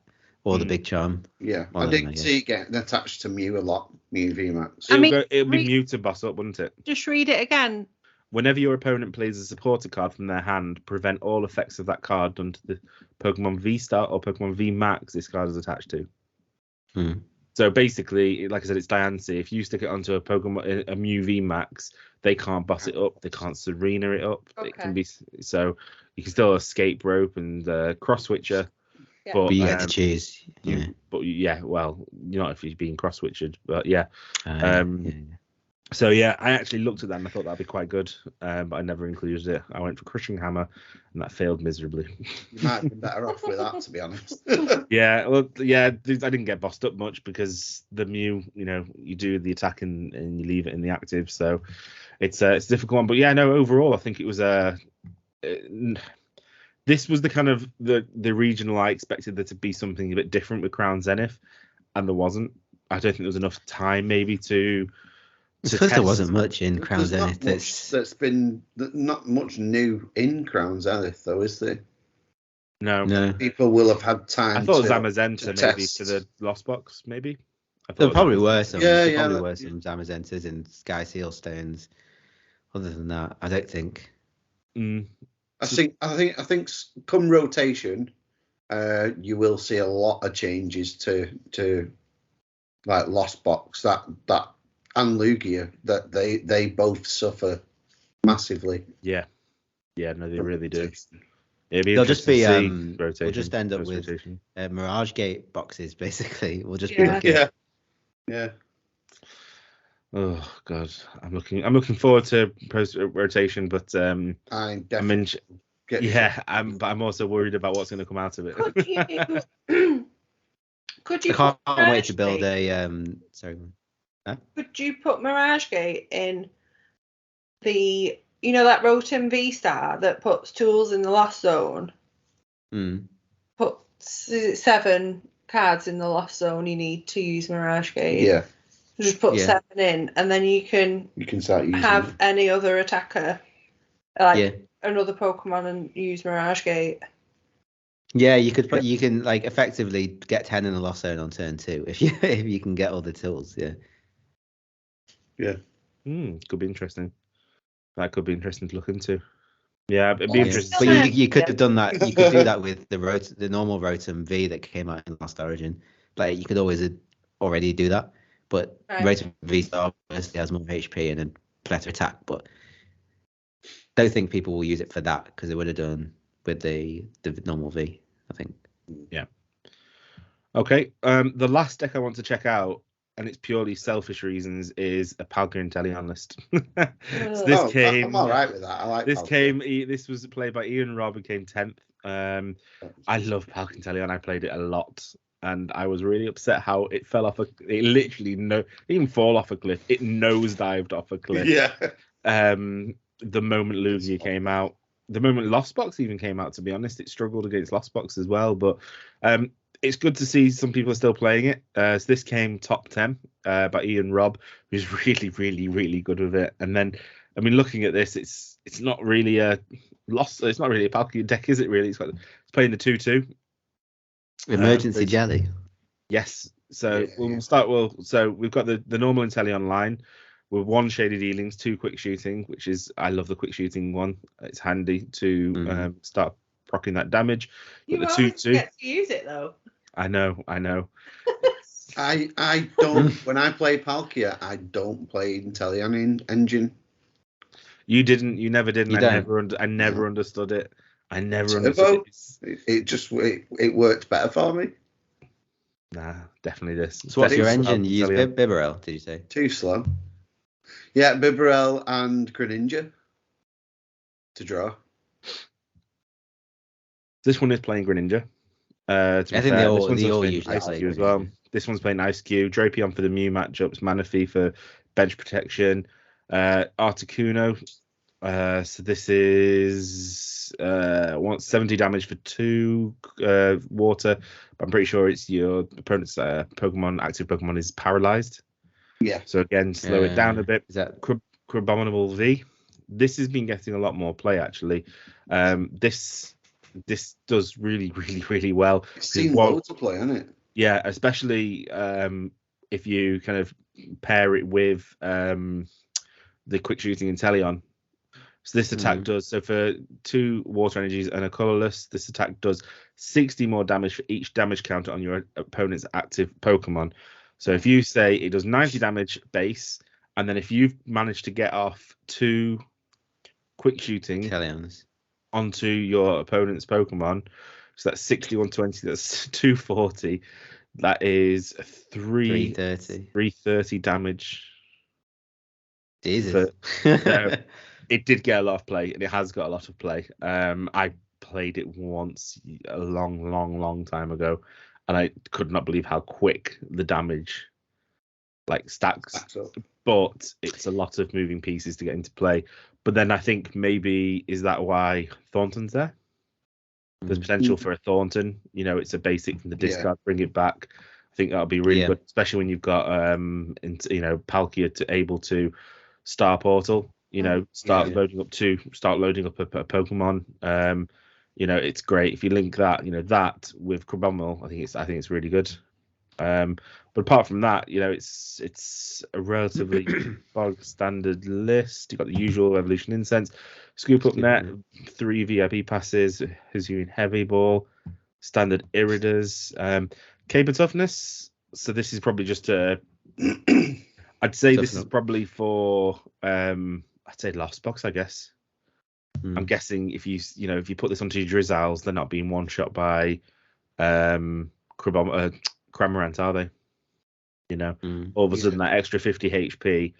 Or the Big Charm. Yeah, I did see it getting attached to Mew a lot. Mew VMAX. It'll be Mew to boss up, wouldn't it? Just read it again. Whenever your opponent plays a supporter card from their hand, prevent all effects of that card done to the Pokemon V-Star or Pokemon V-Max this card is attached to. So basically, like I said, it's Diancie. If you stick it onto a Mew V-Max, they can't boss it up. They can't Serena it up. Okay. It can be so you can still escape rope and cross switcher. Yeah. But you get to choose. Yeah. Well, you're not if you're being cross switched, but yeah. Yeah. So yeah, I actually looked at that and I thought that'd be quite good, but I never included it. I went for Crushing Hammer, and that failed miserably. You might have been better off with that, to be honest. Yeah, well, yeah, I didn't get bossed up much because the Mew, you do the attack and you leave it in the active, so it's a difficult one. But yeah, no, overall, I think it was this was the kind of the regional I expected there to be something a bit different with Crown Zenith, and there wasn't. I don't think there was enough time maybe to. Because there wasn't much in Crown Zenith. That's been not much new in Crown Zenith, though, is there? No. People will have had time. I thought Zamazenta maybe to the Lost Box, maybe. There probably were some. There probably were some Zamazentas and Sky Seal Stones. Other than that, I don't think. I think come rotation, you will see a lot of changes to like Lost Box that and Lugia that they both suffer massively. Yeah, no, they really do. They'll just be rotation. We'll just end up with Mirage Gate boxes basically. We'll just be yeah. Oh God, I'm looking forward to post rotation, but I'm also worried about what's going to come out of it. Could you? I can't wait to build a sorry. Huh? Could you put Mirage Gate in the that Rotom V-Star that puts tools in the Lost Zone? Puts 7 cards in the Lost Zone. You need to use Mirage Gate. Yeah. Just put 7 in, and then you can start using have any other attacker, another Pokemon, and use Mirage Gate. Yeah, you can like effectively get 10 in the Lost Zone on turn 2 if you can get all the tools. Yeah. Could be interesting. That could be interesting to look into. Yeah, it'd be interesting. But you could have done that. You could do that with the normal Rotom V that came out in Lost Origin. Like you could always already do that. But Rotom V Star obviously has more HP and a better attack. But I don't think people will use it for that because they would have done with the normal V, I think. Yeah. Okay. The last deck I want to check out, and it's purely selfish reasons, is a Palkia Inteleon list. So this came. I'm all right with that. I like this. Palkia. This was played by Ian Robb, who came 10th. I love Palkia Inteleon. I played it a lot, and I was really upset how it fell off. It didn't even fall off a cliff. It nosedived off a cliff. Yeah. The moment Lugia came out, the moment Lost Box even came out. To be honest, it struggled against Lost Box as well, but. It's good to see some people are still playing it. So this came top 10 by Ian Robb, who's really, really, really good with it. And then, I mean, looking at this, it's not really a It's not really a Palkia deck, is it? Really, it's playing the 2/2 emergency jelly. Yes. So we'll start. So we've got the normal Inteleon line. with 1 shaded healings, 2 quick shooting, which is I love the quick shooting one. It's handy to start procking that damage. But You the always 2/2, get to use it though. I know. I don't. When I play Palkia, I don't play Inteleon engine. You didn't. You never did. You And I never understood it. I never understood it. It worked better for me. Nah, definitely this. So what's your Definitely engine? You use Inteleon. Bibarel, did you say? Too slow. Yeah, Bibarel and Greninja to draw. This one is playing Greninja. I think they all usually play Ice-Q as well. Greninja. This one's playing Ice-Q, Drapion for the Mew matchups, Manaphy for bench protection, Articuno. So this is wants 70 damage for 2 water, but I'm pretty sure it's your opponent's active Pokemon is paralyzed. Yeah. So again, slow it down a bit. Is that Crabominable V. This has been getting a lot more play actually. This does really, really, really well. It's seen loads of play, hasn't it? Yeah, especially if you kind of pair it with the quick shooting Inteleon. So this attack does, so for 2 water energies and a colorless, this attack does 60 more damage for each damage counter on your opponent's active Pokemon. So if you say it does 90 damage base, and then if you've managed to get off 2 quick shooting Inteleons onto your opponent's Pokemon, so that's 6120, that's 240, that is 330 damage. Jesus. It did get a lot of play, and it has got a lot of play. I played it once a long time ago, and I could not believe how quick the damage stacks up. But it's a lot of moving pieces to get into play. But then I think maybe, is that why Thornton's there? There's potential for a Thornton. It's a basic from the discard, bring it back. I think that'll be really good, especially when you've got Palkia able to Star Portal. Start loading up a Pokemon. It's great if you link that. That with Crabominable, I think it's really good. But apart from that, it's a relatively bog standard list. You've got the usual Evolution Incense, Scoop Up Net, 3 VIP passes, Hisuian Heavy Ball, standard Iridas, Caper Toughness. So this is probably just I'd say this is probably for I'd say Lost Box, I guess. I'm guessing if you put this onto your Drizzles, they're not being one shot by Cramorant, are they? All of a sudden that extra 50 HP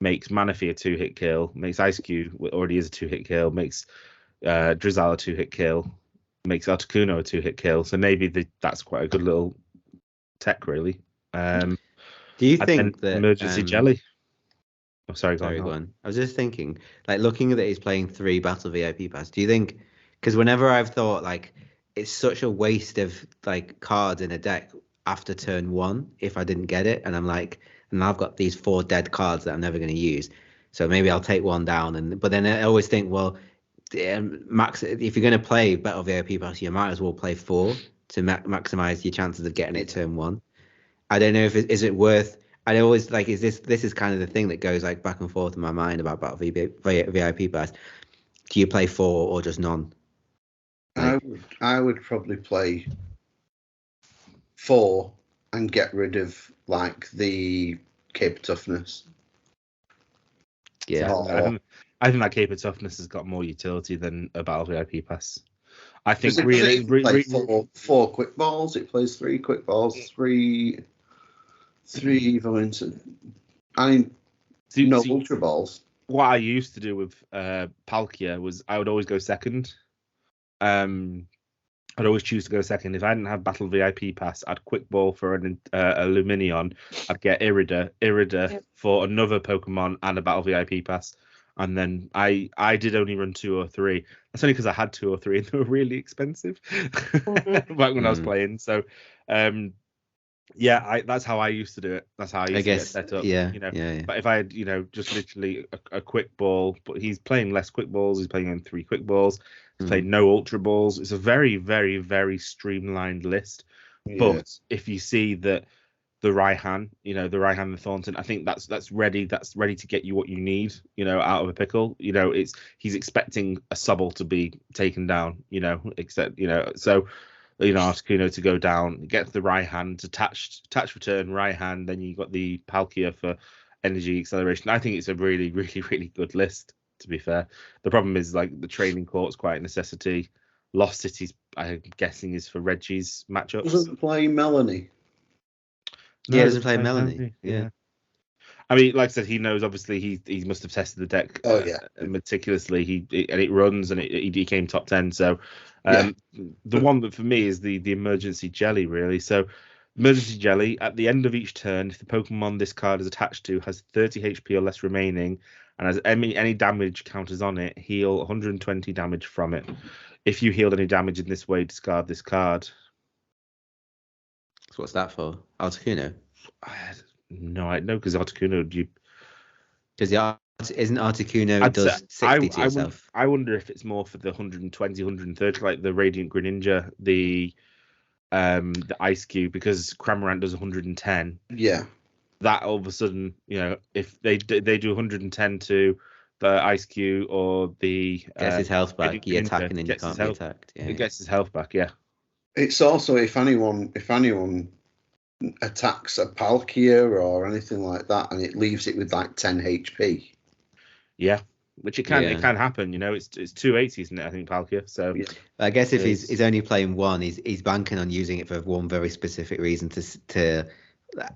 makes Manaphy a 2-hit kill, makes Ice-Q already is a 2-hit kill, makes Drizzle a 2-hit kill, makes Articuno a 2-hit kill. So maybe that's quite a good little tech, really. Do you think that Emergency Jelly? Oh, sorry, go on. I was just thinking, looking at that he's playing 3 Battle VIP pass. Do you think? Because whenever I've thought it's such a waste of cards in a deck after turn 1 if I didn't get it, and I'm and I've got these 4 dead cards that I'm never going to use, so maybe I'll take 1 down. But then I always think, well, max, if you're going to play Battle VIP pass, you might as well play 4 to maximize your chances of getting it turn 1. I don't know if is it worth. I always is this is kind of the thing that goes back and forth in my mind about Battle VIP pass. Do you play 4 or just none? I would probably play 4 and get rid of the Cape Toughness. Yeah, I think that Cape Toughness has got more utility than a Battle VIP pass. I think really 4 quick balls. It plays 3 quick balls, 3 Valence. No Ultra Balls. What I used to do with Palkia was I would always go second. I'd always choose to go second. If I didn't have Battle VIP pass, I'd quick ball for a Luminion. I'd get Irida for another Pokemon and a Battle VIP pass. And then I did only run 2 or 3. That's only because I had 2 or 3 and they were really expensive back when I was playing. So that's how I used to do it. That's how I used to get set up. Yeah. But if I had, just literally a quick ball, but he's playing less quick balls. He's playing on 3 quick balls. He's playing no Ultra Balls. It's a very, very, very streamlined list. Yeah. But if you see that the Raihan, the Raihan and Thornton. I think that's ready to get you what you need, out of a pickle. He's expecting a Sobble to be taken down, except, so, Articuno to go down, get the Raihan to attach return Raihan, then you got the Palkia for energy acceleration. I think it's a really, really, really good list, to be fair. The problem is, like, the training court's quite a necessity. Lost City's, I'm guessing, is for Reggie's matchups. Doesn't play Melanie. Yeah, doesn't play Melanie. Yeah. I mean, like I said, he knows. Obviously, he must have tested the deck meticulously. And it runs, and he came top 10. So, the one that for me is the emergency jelly, really. So, emergency jelly at the end of each turn, if the Pokemon this card is attached to has 30 HP or less remaining, and has any damage counters on it, heal 120 damage from it. If you healed any damage in this way, discard this card. So what's that for? Articuno? No, I know, because Articuno, isn't Articuno does 60 to yourself? I wonder if it's more for the 120, 130, like the Radiant Greninja, the Ice Cube, because Cramorant does 110. Yeah. That all of a sudden, if they do 110 to the Ice Cube or the gets his health back, you attack and then you can't be attacked. Yeah. It gets his health back, yeah. It's also if anyone attacks a Palkia or anything like that, and it leaves it with like 10 HP. Yeah, which it can happen. It's 280, isn't it? I think Palkia. So I guess if he's only playing one, he's banking on using it for one very specific reason. To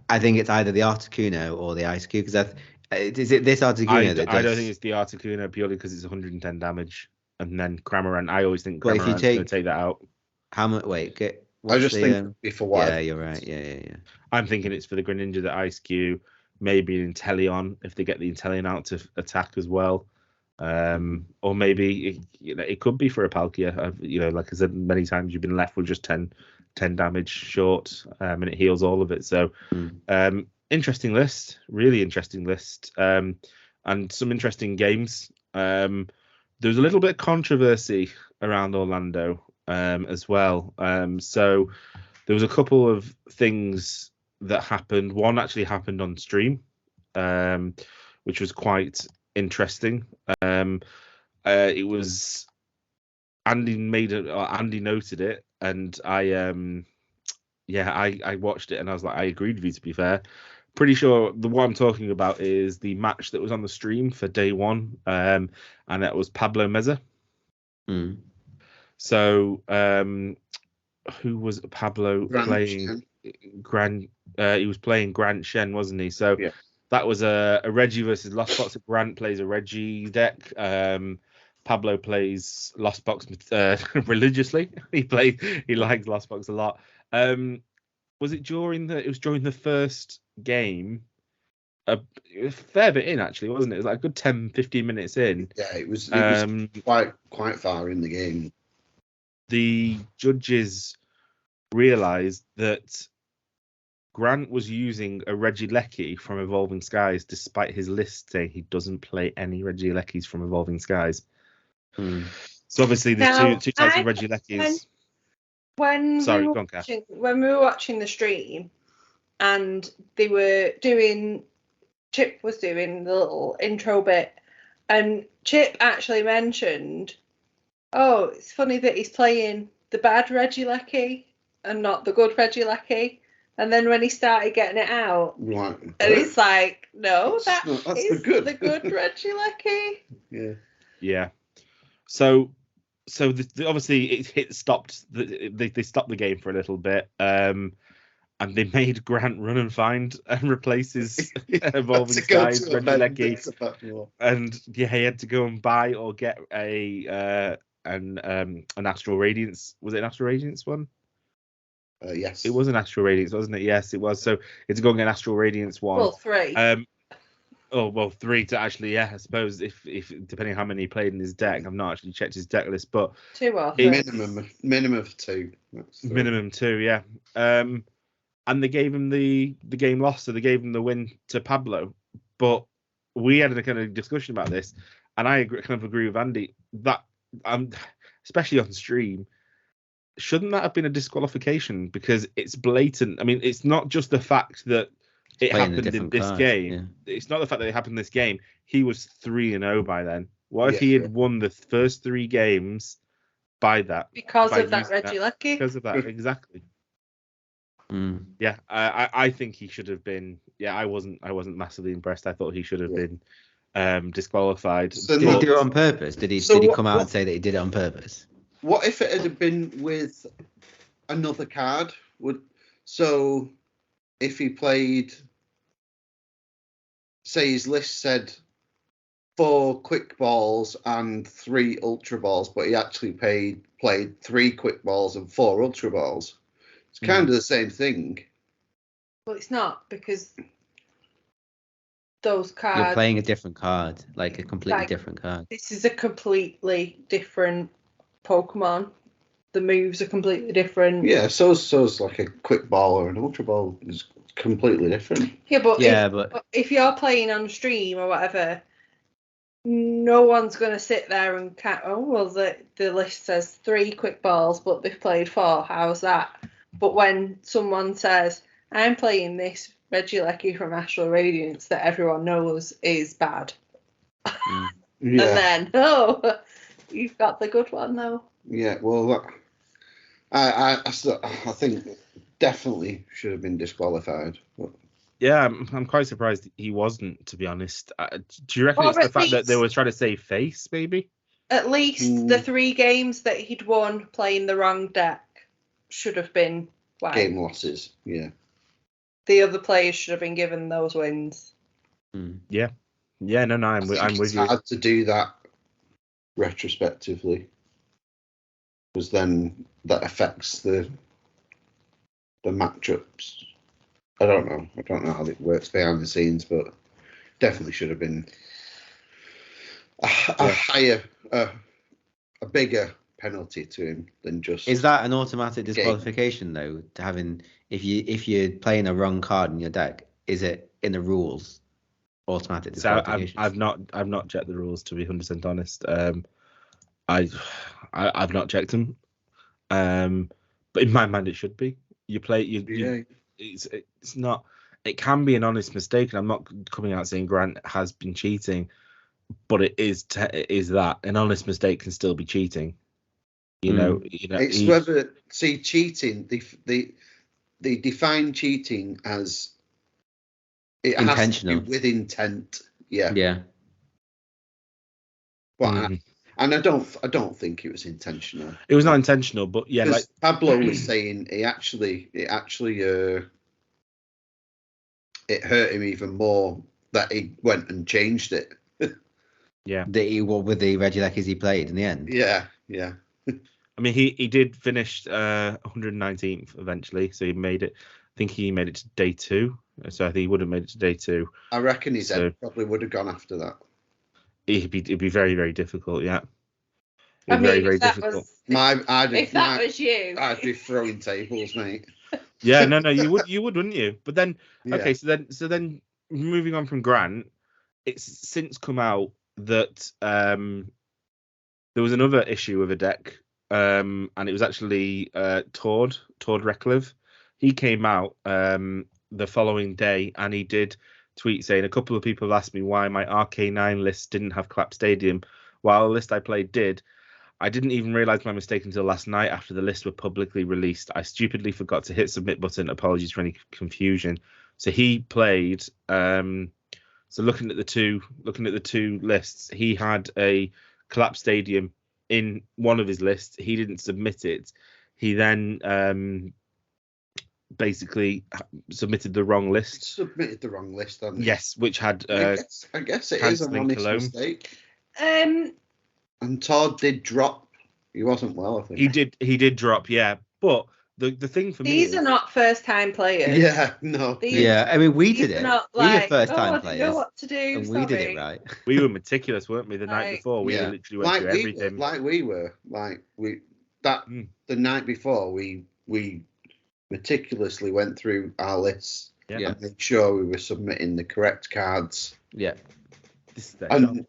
I think it's either the Articuno or the Ice Cube, because is it this Articuno that does? I don't think it's the Articuno, purely because it's 110 damage, and then Cramorant. I always think Cramorant's going to take that out. How much? Wait, I just think for what? Yeah, you're right. Yeah. I'm thinking it's for the Greninja, the Ice Cube, maybe an Inteleon if they get the Inteleon out to attack as well, or maybe it could be for a Palkia. Like I said many times, you've been left with just 10 damage short, and it heals all of it. So, interesting list, really interesting list, and some interesting games. There was a little bit of controversy around Orlando as well. So there was a couple of things that happened. One actually happened on stream, which was quite interesting. It was Andy noted it, and I watched it, and I was like, I agreed with you, to be fair. Pretty sure what I'm talking about is the match that was on the stream for day one, and that was Pablo Meza. So, who was Pablo playing? He was playing Grant Shen, wasn't he? So that was a Reggie versus Lost Box. Grant plays a Reggie deck. Pablo plays Lost Box religiously. He likes Lost Box a lot. Was it during the first game? A fair bit in, actually, wasn't it? It was like a good 10-15 minutes in. Yeah, it was quite far in the game. The judges realised that Grant was using a Regieleki from Evolving Skies, despite his list saying he doesn't play any Regielekis from Evolving Skies. So obviously there's two types of Regielekis. When we were watching the stream, and Chip was doing the little intro bit, and Chip actually mentioned, oh, it's funny that he's playing the bad Regieleki and not the good Regieleki. And then when he started getting it out, right, and it's like, no, that's the good Regieleki. Yeah. So obviously it stopped. They stopped the game for a little bit, and they made Grant run and find and replace his Evolving Skies Regieleki, and he had to go and buy or get an Astral Radiance. Was it an Astral Radiance one? Yes. It was an Astral Radiance, wasn't it? Yes, it was. So it's going to get an Astral Radiance one. Well, 3. Well, 3 to actually, I suppose, if depending how many he played in his deck. I've not actually checked his deck list, but 2 or 3. Minimum of 2. Minimum 2, yeah. And they gave him the game lost, so they gave him the win to Pablo. But we had a kind of discussion about this, and I kind of agree with Andy that especially on stream, shouldn't that have been a disqualification? Because it's blatant. I mean, it's not just the fact that it happened in this game. Yeah. It's not the fact that it happened in this game. He was 3-0 by then. What if he had won the first 3 games by that? Because of that Reggie Lucky? Because of that, exactly. Yeah, I think he should have been. Yeah, I wasn't massively impressed. I thought he should have been disqualified. So did he do it on purpose? Did he come out and say that he did it on purpose? What if it had been with another card? So if he played, say his list said 4 quick balls and 3 ultra balls, but he actually played 3 quick balls and 4 ultra balls. It's kind of the same thing. Well, it's not, because those cards... You're playing a different card, like a completely different card. This is a completely different Pokemon. The moves are completely different. Yeah, so's like a quick ball or an ultra ball is completely different. Yeah, but if you're playing on stream or whatever, no one's going to sit there and the list says 3 quick balls, but they've played 4. How's that? But when someone says, I'm playing this Regieleki from Astral Radiance that everyone knows is bad. And then, you've got the good one though. Yeah, well, I think definitely should have been disqualified. But... Yeah, I'm quite surprised he wasn't, to be honest. Do you reckon it's the fact that they were trying to save face, maybe? At least the 3 games that he'd won playing the wrong deck should have been game losses. Yeah. The other players should have been given those wins. Yeah. Yeah, no, I'm with you. It's hard to do that retrospectively, because then that affects the matchups. I don't know how it works behind the scenes, but definitely should have been a higher, a bigger penalty to him than just. Is that an automatic disqualification though? To having if you're playing a wrong card in your deck, is it in the rules automatic disqualification? So I've not checked the rules, to be 100% honest. I've not checked them. But in my mind it should be. It's not. It can be an honest mistake, and I'm not coming out saying Grant has been cheating, but it is that an honest mistake can still be cheating. You know, it's whether cheating. They define cheating as it intentional, has to be with intent. Yeah. Yeah. But and I don't think it was intentional. It was not intentional, but yeah, like Pablo was saying, it actually it hurt him even more that he went and changed it. Yeah. With the Regielekis he played in the end. Yeah. I mean, he did finish 119th eventually, so he made it. I think he made it to day 2, so I think he would have made it to day 2. I reckon his head probably would have gone after that. It'd be very, very difficult. Yeah. Very, very difficult. If that was you, I'd be throwing tables, mate. Yeah, no, you would, wouldn't you? But then, okay, so then moving on from Grant, it's since come out that there was another issue with a deck, and it was actually Tord Reclive. He came out the following day, and he did tweet saying, a couple of people have asked me why my RK9 list didn't have Clap Stadium, while the list I played did. I didn't even realise my mistake until last night after the lists were publicly released. I stupidly forgot to hit submit button. Apologies for any confusion. So he played. So looking at the two lists, he had a Collapse Stadium in one of his lists. He didn't submit it. He then basically submitted the wrong list. Submitted the wrong list, hadn't he? Yes, which had. I guess it is an honest mistake. And Todd did drop. He wasn't well, I think. He did drop, yeah. But the thing for me, these are not first time players. Yeah, no. I mean, we did it. Not we were first time players. I know what to do. And we did it right. We were meticulous, weren't we? The night before, we literally went through everything. The night before, we meticulously went through our lists and made sure we were submitting the correct cards. Yeah. This is their job. And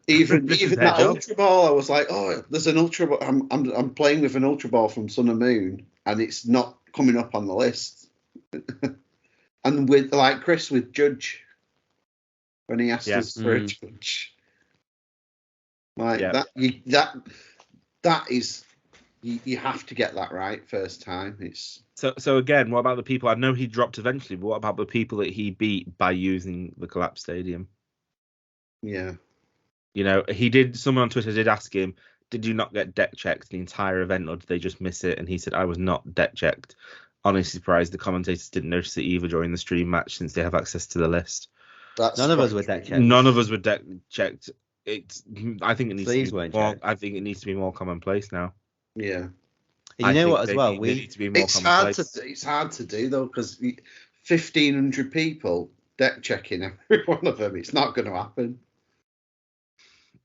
even This is even their that job. Ultra Ball, I was like, oh, there's an Ultra Ball. I'm playing with an Ultra Ball from Sun and Moon, and it's not coming up on the list. And with like Chris with Judge, when he asked us for a Judge, like that is you have to get that right first time. It's so again, what about the people? I know he dropped eventually, but what about the people that he beat by using the collapsed stadium? Yeah. You know, he did. Someone on Twitter did ask him, "Did you not get deck checked the entire event, or did they just miss it?" And he said, "I was not deck checked." Honestly surprised the commentators didn't notice it either during the stream match, since they have access to the list. None of us were deck checked. None of us were deck checked. I think it needs Sleeves to be weren't more. checked. I think it needs to be more commonplace now. Yeah. And you know what? As well, they need to be more commonplace. It's hard to do though, because 1,500 people deck checking every one of them. It's not going to happen.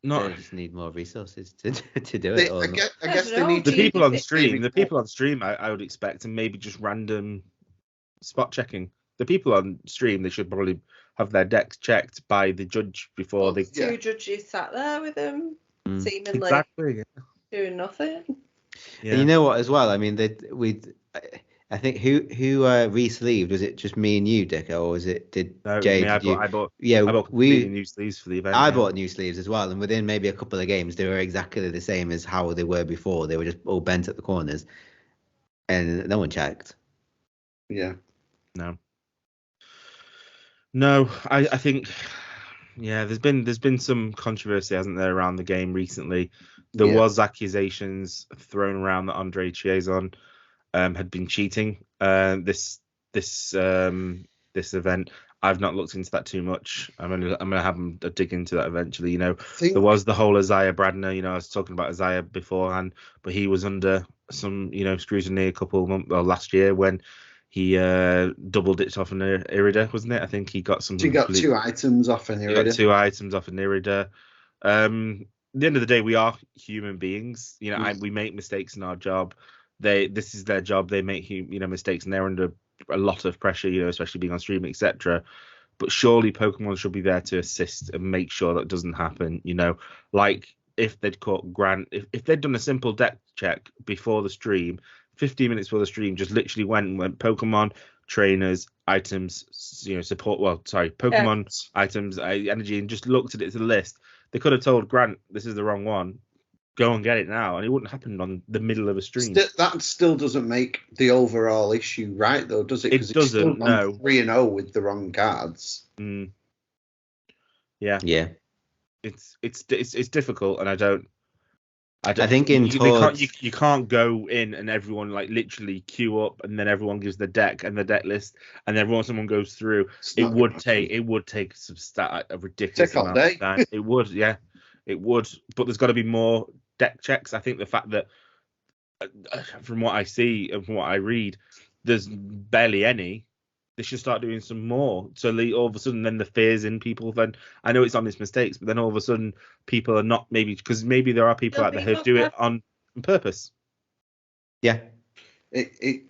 They just need more resources to do it. I guess they need the to people on stream. The people on stream, I would expect, and maybe just random spot checking. The people on stream, they should probably have their decks checked by the judge before they. Two judges sat there with them, seemingly Exactly. doing nothing. Yeah. And you know what? As well, I mean, I think who re-sleeved? Was it just me and you, Dick, or was it Jay? I bought new sleeves for the event. I bought new sleeves as well, and within maybe a couple of games, they were exactly the same as how they were before. They were just all bent at the corners, and no one checked. Yeah. No, I think, yeah, there's been some controversy, hasn't there, around the game recently. There was accusations thrown around that Andre Chiazon had been cheating this event. I've not looked into that too much. I'm gonna have a dig into that eventually. You know, there was the whole Isaiah Bradner. You know, I was talking about Isaiah beforehand, but he was under some scrutiny a couple of months last year when he doubled it off an Irida, wasn't it? I think he got some. He got 2 items off an Irida. He got 2 items off an Irida. At the end of the day, we are human beings. You know, we make mistakes in our job. This is their job. They make mistakes, and they're under a lot of pressure. You know, especially being on stream, etc. But surely Pokemon should be there to assist and make sure that doesn't happen. You know, like if they'd caught Grant, if they'd done a simple deck check before the stream, 15 minutes before the stream, just literally went Pokemon, trainers, items, support. Well, sorry, Pokemon items, energy, and just looked at it to the list. They could have told Grant, this is the wrong one. Go and get it now, and it wouldn't happen on the middle of a stream. That still doesn't make the overall issue right, though, does it? It doesn't. No. 3-0 with the wrong cards. Yeah. It's difficult, and I think you can't go in and everyone like literally queue up and then everyone gives the deck and the deck list and then someone goes through. It would take a ridiculous amount of time. It would, yeah, it would. But there's got to be more deck checks. I think the fact that from what I see and from what I read, there's barely any. They should start doing some more. So all of a sudden, then the fears in people. Then I know it's honest mistakes, but then all of a sudden, people are not because maybe there are people out there who do it on purpose. Yeah, it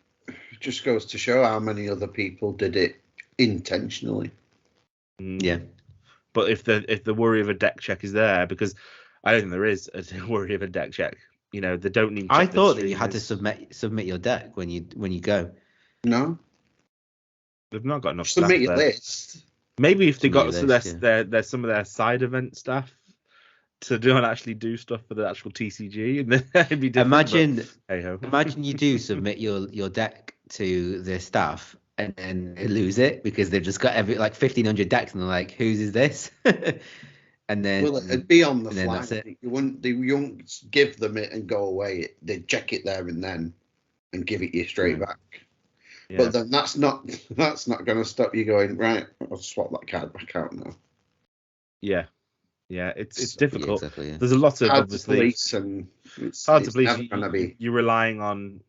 just goes to show how many other people did it intentionally. Yeah, but if the worry of a deck check is there, because I don't think there is a worry of a deck check. You know, they don't need. I thought that you had to submit your deck when you go. No. They've not got enough submit staff your there. list. Maybe if they got there's some of their side event staff to actually do stuff for the actual TCG, and then it'd be different. Imagine you do submit your deck to the staff and then they lose it because they've just got 1,500 decks and they're like, whose is this? And then it'd be on the fly. You won't give them it and go away. They'd check it there and then and give it you straight back. Yeah. But then that's not going to stop you going, right, I'll swap that card back out now. Yeah, it's difficult. Yeah, exactly, yeah. There's a lot of hard obviously. To police and it's hard to police. You're relying on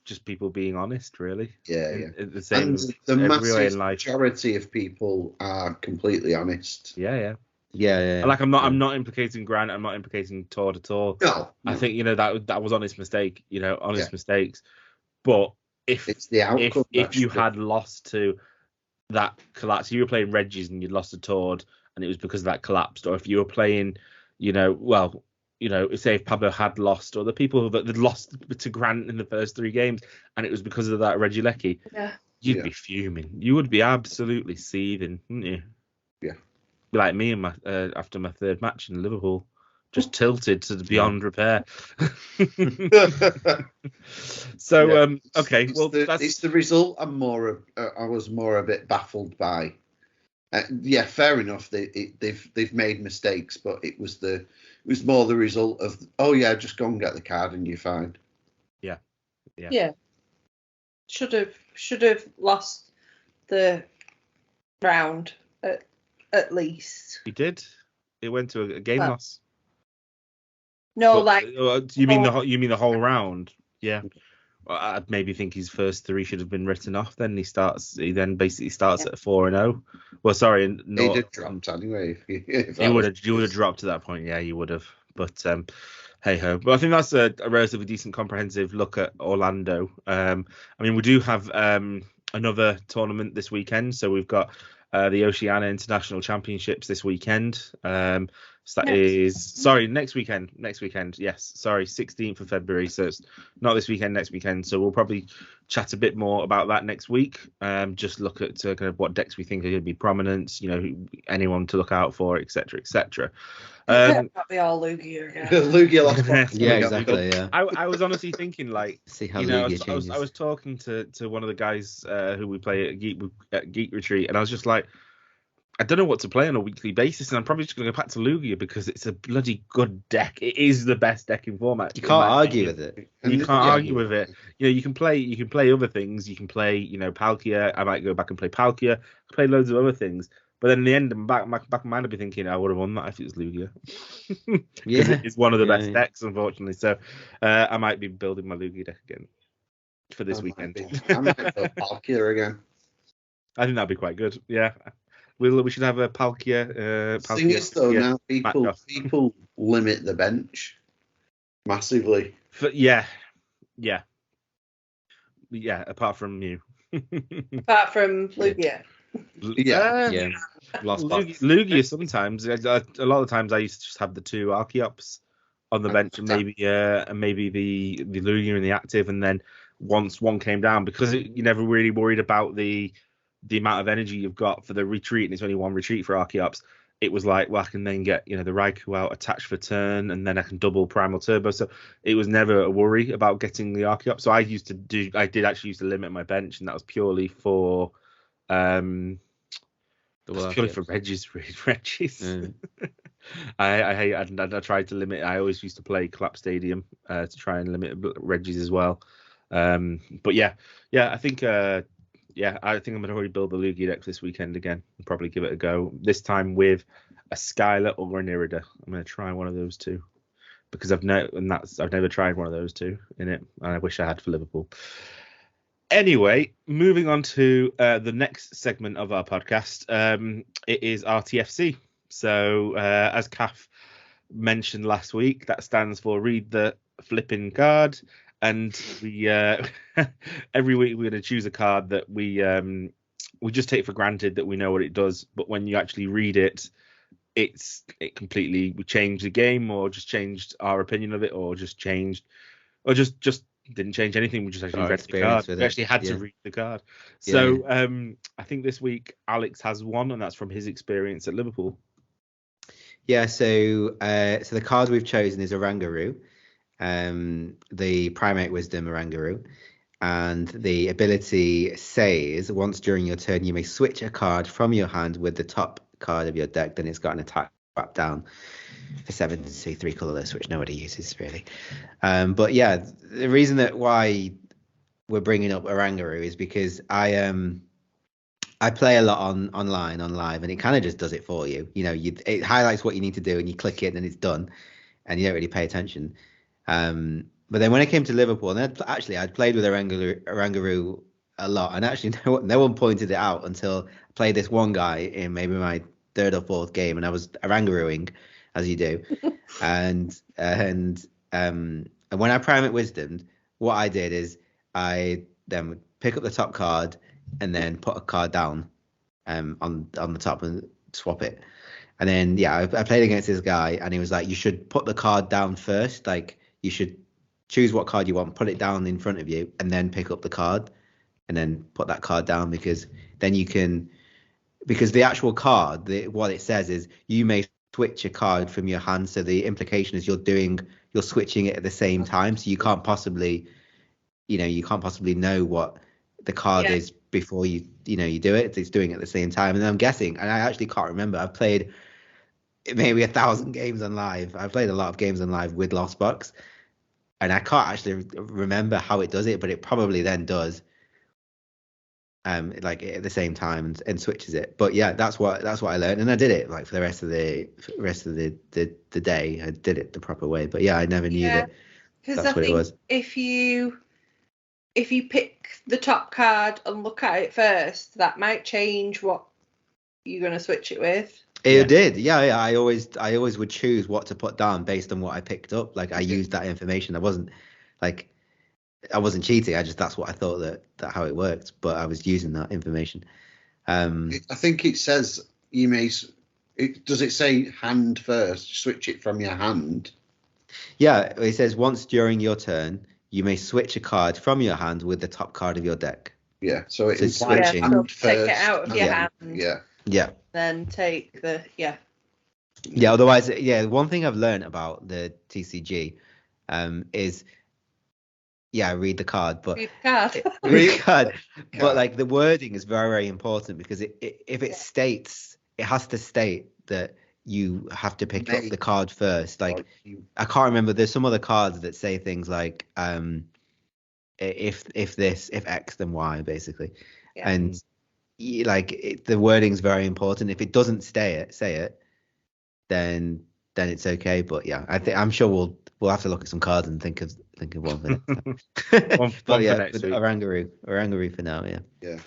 just people being honest, really. Yeah. The same and the massive majority of people are completely honest. Yeah. Like I'm not implicating Grant. I'm not implicating Todd at all. No. I think that was honest mistake. Mistakes, but. It's the outcome. If you had lost to that collapse, you were playing Regis and you'd lost to Tord, and it was because that collapsed, or if you were playing, say if Pablo had lost, or the people that had lost to Grant in the first 3 games, and it was because of that Regieleki, you'd be fuming. You would be absolutely seething, wouldn't you? Yeah. Be like me after my 3rd match in Liverpool, just tilted to the beyond repair. So okay, it's the result. I was more a bit baffled by. Fair enough. They've made mistakes, but it was more the result of just go and get the card and you're fine. Yeah. Should have lost the round at least. He did. It went to a game loss. No, you mean the whole round? Yeah. Well, I'd maybe think his first 3 should have been written off. Then he then basically starts at 4-0. Well, sorry, no. He'd have dropped anyway. You would have dropped to that point. Yeah, you would have. But hey ho. But I think that's a relatively decent, comprehensive look at Orlando. We do have another tournament this weekend. So we've got the Oceania International Championships this weekend. So that is next weekend. Yes, 16th of February. So it's not this weekend, next weekend. So we'll probably chat a bit more about that next week. Just look at kind of what decks we think are going to be prominent. Anyone to look out for, etc., etc. That'll be all Lugia again. Lugia lost box. Yeah, exactly. Yeah. I was honestly thinking, like, see how Lugia changes. I was talking to one of the guys who we play at Geek Retreat, and I was just like, I don't know what to play on a weekly basis, and I'm probably just going to go back to Lugia because it's a bloody good deck. It is the best deck in format. You can't argue with it. You can't argue with it. You can play other things. You can play, Palkia. I might go back and play Palkia. Play loads of other things. But then in the end, I'm back in my mind, I'd be thinking I would have won that if it was Lugia. It's one of the best decks, unfortunately. So I might be building my Lugia deck again for this weekend. I might build Palkia again. I think that'd be quite good. Yeah. We should have a Palkia. Thing is, though, now people limit the bench massively. Apart from you. Apart from Lugia. Lugia sometimes. A lot of the times I used to just have the 2 Archeops on the bench, and maybe the Lugia in the active, and then once one came down, because you're never really worried about the amount of energy you've got for the retreat, and it's only 1 retreat for Archeops. It was like, well, I can then get the Raikou out attached for turn, and then I can double Primal Turbo. So it was never a worry about getting the Archeops. So I did actually used to limit my bench, and that was purely for purely for Regis. I tried to limit. I always used to play Collapse Stadium to try and limit Regis as well. But I think I think I'm going to already build the Lugia deck this weekend again and probably give it a go. This time with a Skylar or an Irida. I'm going to try one of those 2 because I've never tried one of those 2 in it, and I wish I had for Liverpool. Anyway, moving on to the next segment of our podcast. It is RTFC. So as Kath mentioned last week, that stands for Read the Flipping Card. And we every week we're going to choose a card that we just take for granted that we know what it does, but when you actually read it, it completely changed the game, or just changed our opinion of it, or just didn't change anything. We just actually read the card. We actually had to read the card. So I think this week Alex has one, and that's from his experience at Liverpool. Yeah. So the card we've chosen is Oranguru. The Primate Wisdom Oranguru, and the ability says once during your turn you may switch a card from your hand with the top card of your deck, then it's got an attack wrap down for 7 to 3 colorless, which nobody uses really. But yeah, the reason that why we're bringing up Oranguru is because I play a lot online on live, and it kind of just does it for you. It highlights what you need to do, and you click it, and it's done, and you don't really pay attention. But then when I came to Liverpool, and I'd played with Oranguru a lot, and actually no one pointed it out until I played this one guy in maybe my 3rd or 4th game, and I was Oranguruing, as you do. and when I Primate Wisdomed, what I did is I then would pick up the top card and then put a card down on the top and swap it. And then I played against this guy, and he was like, you should put the card down first. Like, you should choose what card you want, put it down in front of you, and then pick up the card, and then put that card down, because then you can, because the actual card, what it says is you may switch a card from your hand. So the implication is you're switching it at the same time. So you can't possibly know what the card is before you do it. It's doing it at the same time. And I'm guessing, and I actually can't remember, I've played maybe 1,000 games on live. I've played a lot of games on live with Lost Box, and I can't actually remember how it does it, but it probably then does like at the same time and switches it. But yeah, that's what I learned, and I did it like for the rest of the day. I did it the proper way. But yeah, I never knew that that's what it was. If you pick the top card and look at it first, that might change what you're going to switch it with. It did, yeah. I always would choose what to put down based on what I picked up. Like, I used that information. I wasn't cheating. That's what I thought that how it worked. But I was using that information. I think it says you may. Does it say hand first? Switch it from your hand. Yeah, it says once during your turn, you may switch a card from your hand with the top card of your deck. Yeah, so it is switching. So take it out of your hand. Yeah. Then take the Yeah. Otherwise, one thing I've learned about the TCG is read the card, but read the card. But like, the wording is very, very important, because if it states, it has to state that you have to pick up the card first. Like, I can't remember. There's some other cards that say things like if X, then Y, basically. Yeah. And the wording's very important. If it doesn't say it, then it's okay. But yeah, I'm sure we'll have to look at some cards and think of one for next time. one for next week. Orangaroo for now. Yeah.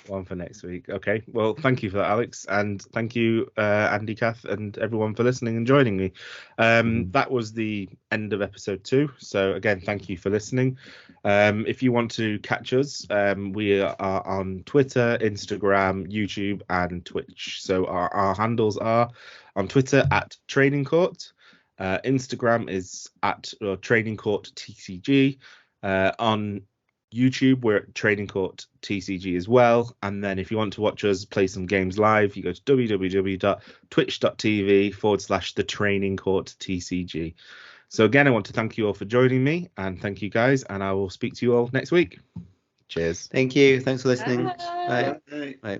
One for next week. Okay. Well, thank you for that, Alex, and thank you, Andy, Kath, and everyone for listening and joining me. That was the end of episode 2. So again, thank you for listening. If you want to catch us, we are on Twitter, Instagram, YouTube, and Twitch. So our handles are on Twitter at Training Court. Instagram is at Training Court TCG. On YouTube, we're at Training Court TCG as well. And then if you want to watch us play some games live, you go to www.twitch.tv/The Training Court TCG. So again, I want to thank you all for joining me, and thank you guys, and I will speak to you all next week. Cheers. Thank you. Thanks for listening. Bye. Bye.